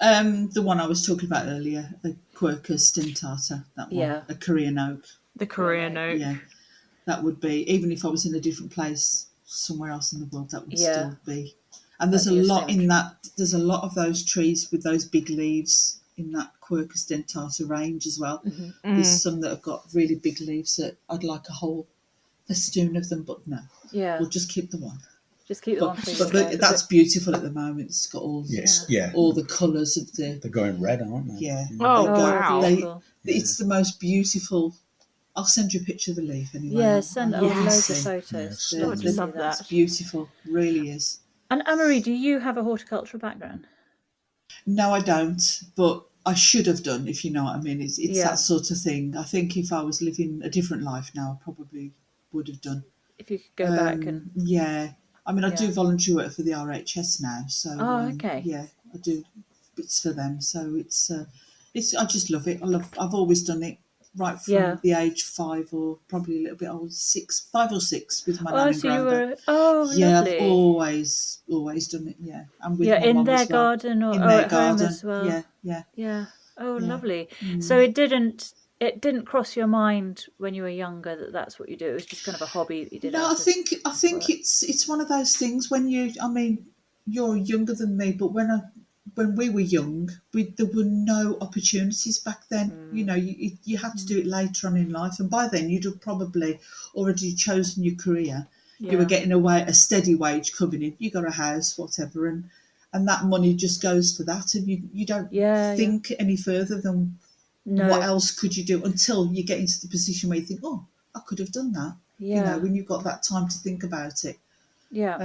The one I was talking about earlier, a Quercus dentata, that one, Yeah. a Korean oak. The Korean oak. Yeah, that would be, even if I was in a different place somewhere else in the world, that would Yeah. still be. And there's a That'd be a lot stamp. in that, there's a lot of those trees with those big leaves in that Quercus dentata range as well. Mm-hmm. There's some that have got really big leaves that I'd like a whole festoon of them, but no, Yeah. we'll just keep the one. Just keep the one for But you. that's beautiful at the moment. It's got all all the colours of the. They're going red, aren't they? Yeah. Oh, wow. Beautiful. It's the most beautiful. I'll send you a picture of the leaf anyway. Yeah, send loads of see. photos. Yeah, I'd love that. It's beautiful, really is. And Annmarie, do you have a horticultural background? No, I don't, but I should have done, if you know what I mean. It's that sort of thing. I think if I was living a different life now, I probably would have done. If you could go back and... Yeah. I mean, I do voluntary work for the RHS now, so... okay. Yeah, I do bits for them, so it's I just love it. I've always done it right from the age 5 or probably a little bit old, 5 or 6 with my nan and granddad. Lovely. I've always done it, yeah. And with my in mum their as well. garden or in their at garden home as well. Yeah. Oh, lovely. So it didn't cross your mind when you were younger that that's what you do. It was just kind of a hobby that you did. No, I think it's one of those things when you're younger than me, but when we were young, there were no opportunities back then. You know, you had to do it later on in life, and by then you'd have probably already chosen your career. You were getting a steady wage coming in. You got a house, whatever, and that money just goes for that, and you don't think any further than what else could you do until you get into the position where you think, oh, I could have done that. You know, when you've got that time to think about it. Yeah.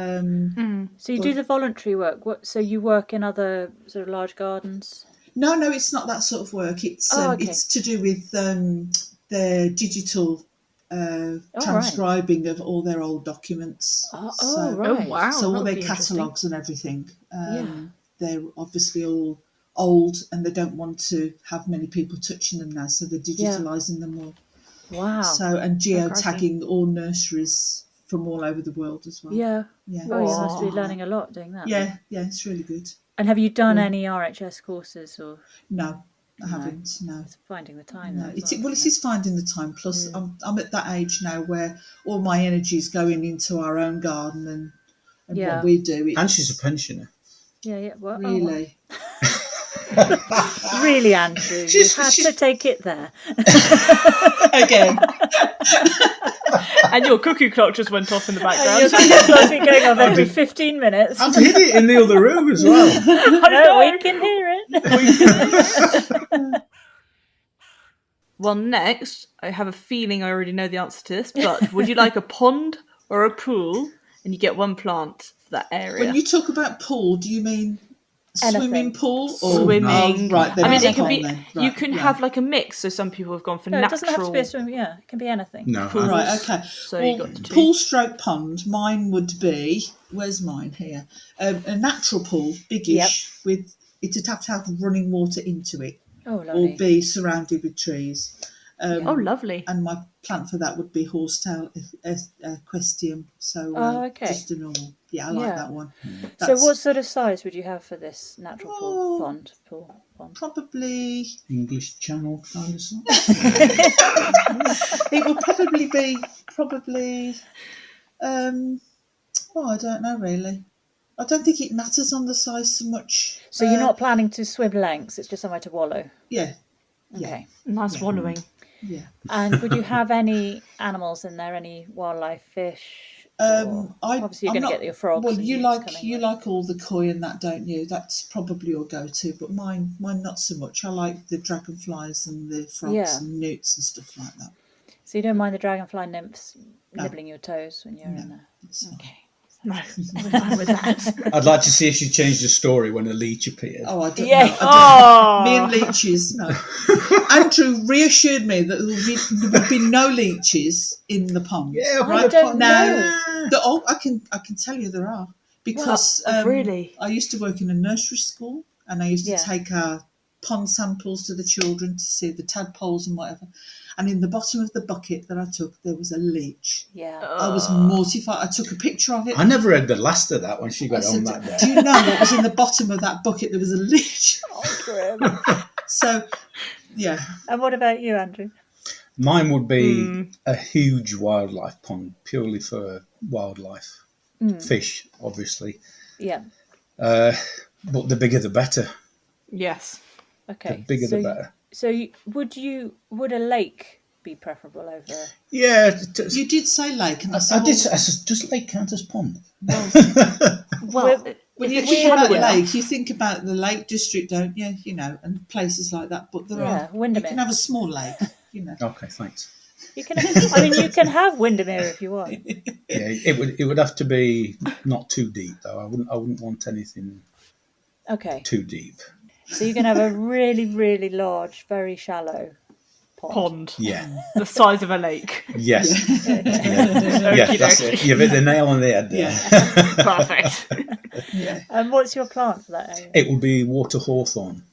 So you do the voluntary work. So you work in other sort of large gardens? No, it's not that sort of work. It's it's to do with the digital transcribing of all their old documents. Right. Oh, wow. So all their catalogues and everything. They're obviously all old and they don't want to have many people touching them now, so they're digitalising them all. Wow. So, and geotagging all nurseries from all over the world as well. Yeah. Yeah. Well, you must be learning a lot doing that. Yeah, it's really good. And have you done any RHS courses or? No, I haven't. No. It's finding the time. No, it is finding the time. Plus, I'm at that age now where all my energy is going into our own garden and what we do. And she's a pensioner. Yeah. Well, really. Really, Andrew, you had to take it there. Again. And your cuckoo clock just went off in the background. Your cuckoo clock's been going off every 15 minutes. I've hid it in the other room as well. No, we can hear it. Well, next, I have a feeling I already know the answer to this, but would you like a pond or a pool? And you get one plant for that area. When you talk about pool, do you mean swimming pool or swimming? Right, I mean, it can be. Right, you can have like a mix. So some people have gone for No, natural. it doesn't have to be a swimming. Yeah, it can be anything. No. Pools. Right, okay. So well, you got the two. pool stroke pond. Mine would be. Where's mine here? A natural pool, biggish, with it'd have to have running water into it, lovely. or be surrounded with trees. Oh, lovely. And my plant for that would be horsetail equestrium. So just a normal. Yeah, I like that one. So what sort of size would you have for this natural pool pond? Probably English Channel kind of stuff. It will probably be I don't know really. I don't think it matters on the size so much. So you're not planning to swim lengths, it's just somewhere to wallow? Yeah. Okay. Nice wallowing. Yeah. And would you have any animals in there, any wildlife, fish? Obviously you're going to get your frogs. Well, you like all the koi and that, don't you? That's probably your go-to, but mine not so much. I like the dragonflies and the frogs and newts and stuff like that. So you don't mind the dragonfly nymphs nibbling your toes when you're in there? Okay. No, we're fine with that. I'd like to see if she changed the story when a leech appeared. Oh, I don't Yeah. know. Oh, Me and leeches, no. Andrew reassured me that there would be no leeches in the pond. Yeah, I don't know. I can tell you there are, because really? I used to work in a nursery school and I used to take our pond samples to the children to see the tadpoles and whatever. And in the bottom of the bucket that I took, there was a leech. Yeah. I was mortified. I took a picture of it. I never read the last of that when she got on that day. Do you know what was in the bottom of that bucket? There was a leech. Oh, grim. So, yeah. And what about you, Andrew? Mine would be a huge wildlife pond, purely for wildlife. Fish, obviously. Yeah. But the bigger the better. yes. Okay. The bigger the better. So would a lake be preferable over. Yeah, You did say lake, and I I said, did. I said, does lake count as pond? Well, when if you it's think shallow about enough- lake, you think about the Lake District, don't you? You know, and places like that. But there are, you Windermere. can have a small lake, you know. Okay, thanks. You can. I mean, you can have Windermere if you want. Yeah, it would have to be not too deep though. I wouldn't want anything Okay. too deep. So you can have a really, really large, very shallow pond. Yeah. The size of a lake. Yes. Yeah. Yeah, that's it. You've hit the nail on the head there. Yeah. Perfect. Yeah. And what's your plant for that area? It would be water hawthorn.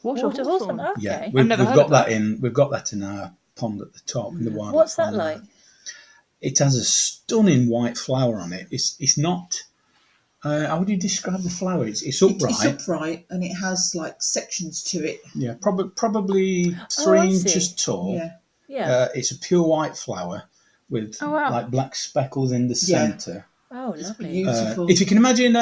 Water hawthorn. Okay. Yeah, I've never heard got of that. We've got that in our pond at the top in the wildlife. What's that pond like? there. It has a stunning white flower on it. It's not. How would you describe the flower? It's upright. It's upright, and it has like sections to it. Yeah, probably Oh, I 3 see. inches tall. Yeah. Yeah. It's a pure white flower with wow. like black speckles in the Yeah. centre. Oh, It's lovely. beautiful. If you can imagine,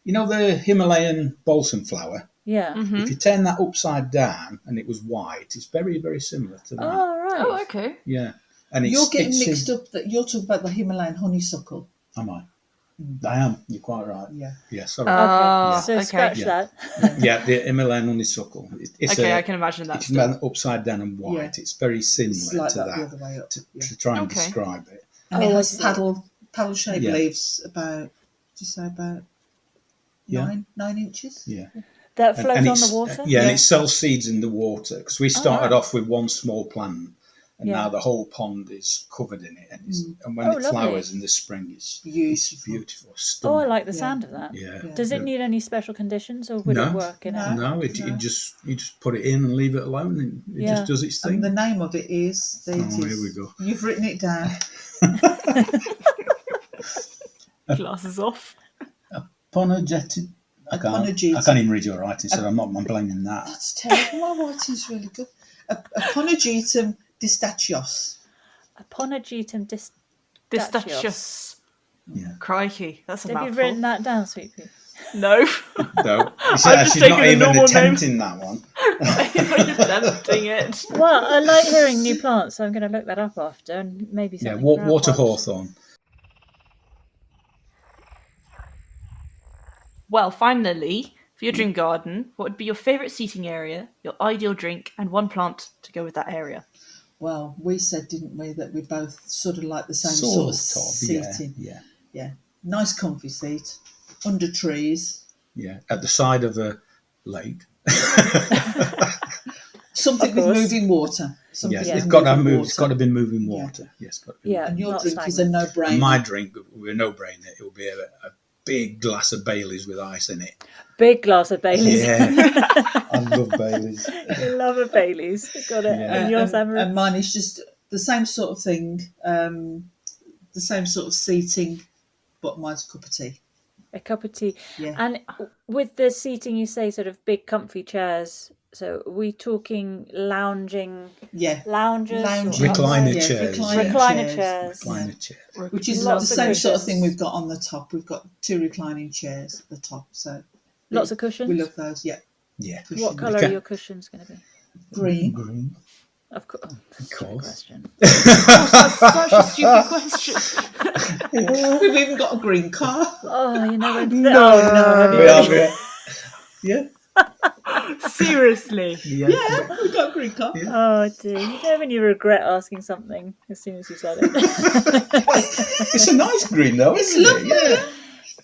you know the Himalayan balsam flower. Yeah. If you turn that upside down and it was white, it's very, very similar to that. Oh, right. Oh, okay. Yeah, and You're getting mixed up. That you're talking about the Himalayan honeysuckle. Am I? I am. You're quite right. Yeah. Yeah, sorry. Okay. So okay. scratch Yeah. that. Yeah, the Himalayan honeysuckle. It's Okay, I can imagine that. It's man upside down and white. Yeah. It's very It's similar like to that that. the other way up. Yeah. To try and Okay. describe it. And Oh, it I has see. paddle-shaped Yeah. leaves about, just say about Yeah. 9 inches. That Yeah. floats on it's- the water? Yeah, and Yeah. it sells seeds in the water because we started right. off with one small plant, and Yeah. now the whole pond is covered in it. And when Oh, it lovely. flowers in the spring, it's beautiful, Oh, I stunning. like the Yeah. sound of that. Yeah. Yeah. Does it need any special conditions, or would No. it work in No. it? No, it just you just put it in and leave it alone, and it Yeah. just does its thing. And the name of it is. Here we go. You've written it down. Glasses off. Ponogetic. I Aponogetum. can't even read your writing, so I'm blaming that. That's terrible. My writing's really good. Aponogetum distachios. Aponogetum Distachius. Yeah. Crikey, that's a Have you mouthful. written that down, Sweet Pea? No. No, just she's taking not the even normal name. attempting that one. I'm just tempting it. Well, I like hearing new plants, so I'm going to look that up after, and maybe Yeah, something. for our water pods. hawthorn. Well, finally, for your dream garden, what would be your favourite seating area, your ideal drink, and one plant to go with that area? Well, we said, didn't we, that we both sort of like the same sort of seating. Yeah. Nice comfy seat, under trees. Yeah. At the side of a lake. Something Of with course. moving water. Something Yes, Yeah. with it's got to moving move. water. It's got to be moving water. Yes, got to be. Yeah. And your Not drink is a stagnant. no-brainer. And my drink will be a no-brainer. It will be a big glass of Baileys with ice in it. Big glass of Baileys. Yeah, I love Baileys. I love a Baileys. Got it. Yeah. And yours, Annmarie? and mine is just the same sort of thing, the same sort of seating, but mine's a cup of tea. A cup of tea. Yeah. And with the seating, you say sort of big comfy chairs. So are we talking lounging Yeah. loungers? Lounging. Recliner Yeah, chairs. Recliner chairs. Recliner chair. Which is Lots the of same sort of cushions. thing we've got on the top. We've got 2 reclining chairs at the top. So Lots of cushions? we love those. Yeah. Yeah. Cushions. What colour Okay. are your cushions going to be? Green. Green. Of course. Oh, that's a stupid course. question. That's such a stupid question. We've even got a green car. Oh, you know when... have you We really- are. Yeah. Seriously. Yeah. Yeah, we've got a green car. Yeah. Oh dear! You know when you regret asking something as soon as you said it. It's a nice green though, It's isn't lovely. it?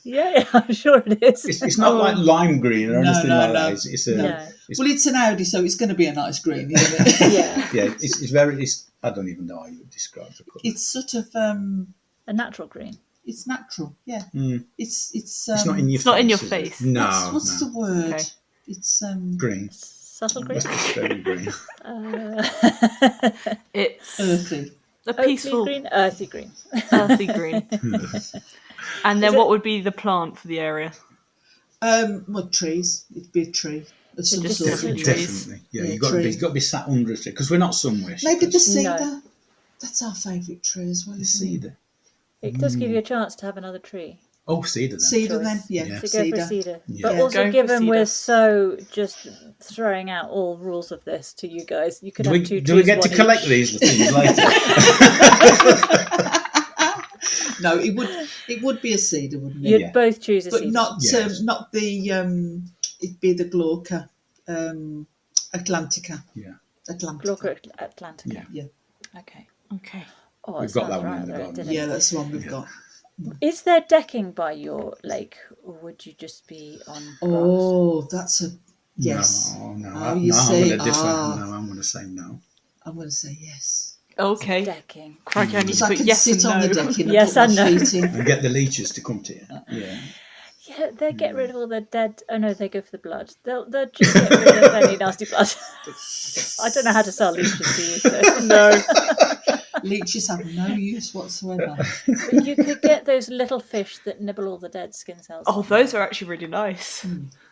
Yeah. Yeah, I'm sure it is. It's not like lime green or No, anything no, like no. that. It's a, No. it's, Well, it's an Audi, so it's going to be a nice green, isn't it? Yeah, yeah, it's very. I don't even know how you would describe the colour. It's sort of a natural green. it's natural. Yeah. Mm. It's It's not in your It's face. not in your is it? face. No, what's no. the word? Okay. It's Green. Subtle green. It's very green. It's earthy. a Oaky peaceful, green, earthy green. earthy green. And then what would be the plant for the area? Well, trees. It'd be a tree. Of some just sort. different Definitely, trees. definitely. Yeah, Yeah, you've got to be. tree. You've got to be sat under a tree because we're not somewhere. Maybe the No. cedar. That's our favourite tree as well. The Isn't it? cedar. It does give you a chance to have another tree. Oh, cedar then. Cedar then, yeah. Yeah. So go Cedar. for cedar. Yeah. But Yeah. also, Going for given cedar. we're so just throwing out all rules of this to you guys, you could Do have we, two do we trees, get to one collect each. these things later? No, it would be a cedar, wouldn't it? You'd Yeah. both choose a But cedar. not Yes. the it'd be the Glauca Atlantica. Yeah. Glauca Atlantica. Yeah. Yeah. Okay. Okay. Oh, We've it got sounds that one right in the there, garden. didn't Yeah, it? that's the one we've Yeah. got. Is there decking by your lake, or would you just be on grass? Oh, that's a yes. No. Oh, I'm you going see, to differ. No, I'm going to say no. I'm going to say yes. Okay. Decking. Crikey, I need Because to I put can yes sit and on the no. decking and Yes put and my no. feet in. And get the leeches to come to you. Yeah. Yeah, they get rid of all the dead. Oh no, they go for the blood. They'll just get rid of any nasty blood. I don't know how to sell leeches to you, so. No. Leeches have no use whatsoever. But you could get those little fish that nibble all the dead skin cells. Oh, off. those are actually really nice.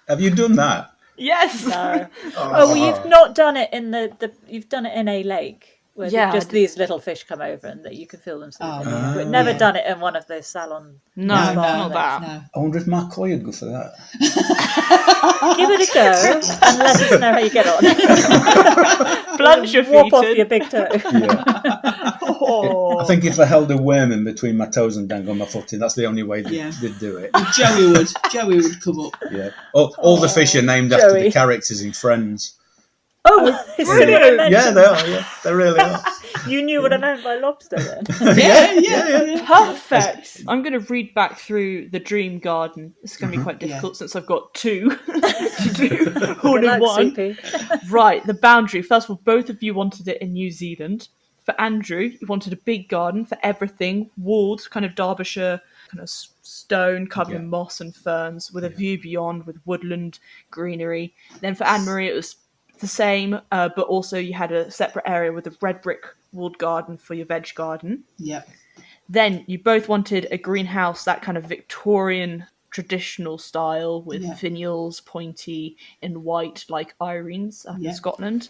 Have you done that? Yes. No. Oh, well, you've not done it in the you've done it in a lake where Yeah, just I these little fish come over and that you can feel them sleeping. Oh, yeah. But never Yeah. done it in one of those salon. No, No, not that. No. I wonder if Mark Coy would go for that. Give it a go and let us know how you get on. Plunge your Warp feet off in. your big toe. Yeah. Oh. I think if I held a worm in between my toes and dangled my foot in, that's the only way Yeah. they'd do it. Joey would come up. Yeah. All the fish are named after Joey. the characters in Friends. Oh, it's silly I brilliant. Yeah, mentioned. they are. Yeah, they really are. You knew what I meant by lobster then. Yeah. Perfect. I'm going to read back through the dream garden. It's going to be quite difficult since I've got two to do all Good in luck, one. Soupy. Right, the boundary. First of all, both of you wanted it in New Zealand. For Andrew, you wanted a big garden for everything, walled, kind of Derbyshire, kind of stone covered in moss and ferns, with a view beyond, with woodland, greenery. Then for Annmarie, it was the same, but also you had a separate area with a red brick walled garden for your veg garden. Yeah. Then you both wanted a greenhouse, that kind of Victorian traditional style with finials, pointy, in white, like Irene's up in Scotland.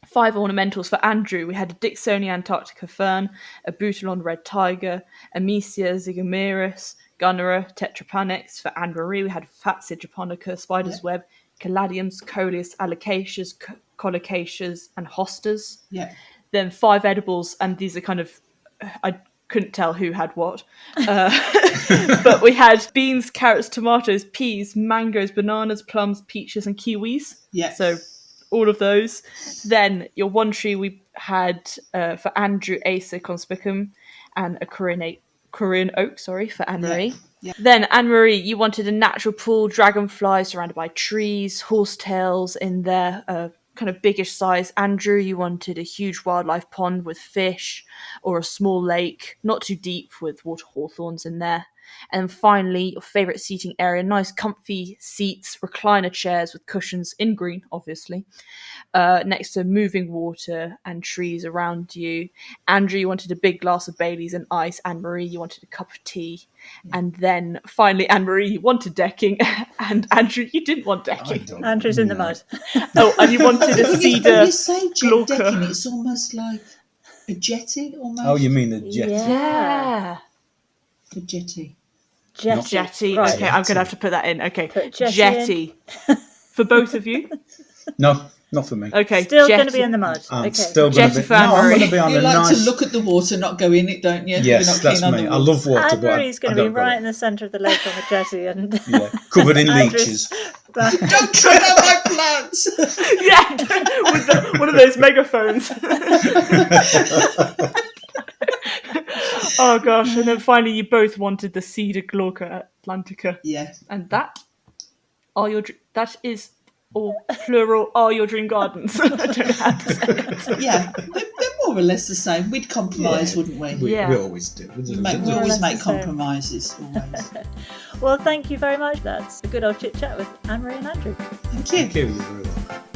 5 ornamentals for Andrew. We had a Dixonia antarctica fern, a Boutilon red tiger, a Mesia zygomeris, Gunnera, tetrapanax. For Annmarie, we had Fatsia japonica, spider's web, caladiums, coleus, alocasias, colocaceas, and hostas. Yeah. Then 5 edibles, and these are kind of, I couldn't tell who had what. But we had beans, carrots, tomatoes, peas, mangoes, bananas, plums, peaches, and kiwis. Yeah. So all of those. Then your one tree we had for Andrew, Acer conspicum, and a Korean oak, for Annmarie. Yeah. Then Annmarie, you wanted a natural pool, dragonflies surrounded by trees, horsetails in their kind of biggish size. Andrew, you wanted a huge wildlife pond with fish, or a small lake, not too deep, with water hawthorns in there. And finally, your favourite seating area, nice comfy seats, recliner chairs with cushions in green, obviously, next to moving water and trees around you. Andrew, you wanted a big glass of Baileys and ice. Annmarie, you wanted a cup of tea. And then finally, Annmarie, you wanted decking. And Andrew, you didn't want decking. Andrew's in the mud. Oh, and you wanted a When cedar you say Glauca. decking, it's almost like a jetty, almost. Oh, you mean the jet? Yeah. A jetty. Jetty. Right. Okay, I'm going to have to put that in. Okay. Put jetty Jetty. For both of you? No, not for me. Okay. Still going to jetty. be in the mud. I'm Okay. still going to Jetty be. for No, I'm going to Annmarie. be on You a like nice. to look at the water, not go in it, don't you? You're Yes, not that's keen on me. the I water. love water, but Annmarie's I going to be don't go right in. in the centre of the lake on the jetty and Yeah, covered in Andrew's leeches. Don't tread on my plants! Yeah, with one of those megaphones. Oh gosh! And then finally, you both wanted the cedar Glauca Atlantica, Yeah. and that is all plural. Are your dream gardens? I don't know how to say it. Yeah. They're more or less the same. We'd compromise, Yeah. We Yeah. We always do. always More or less make the same. compromises. Always. Well, thank you very much. That's a good old chit chat with Annmarie and Andrew. Thank you. Thank you. You're very welcome.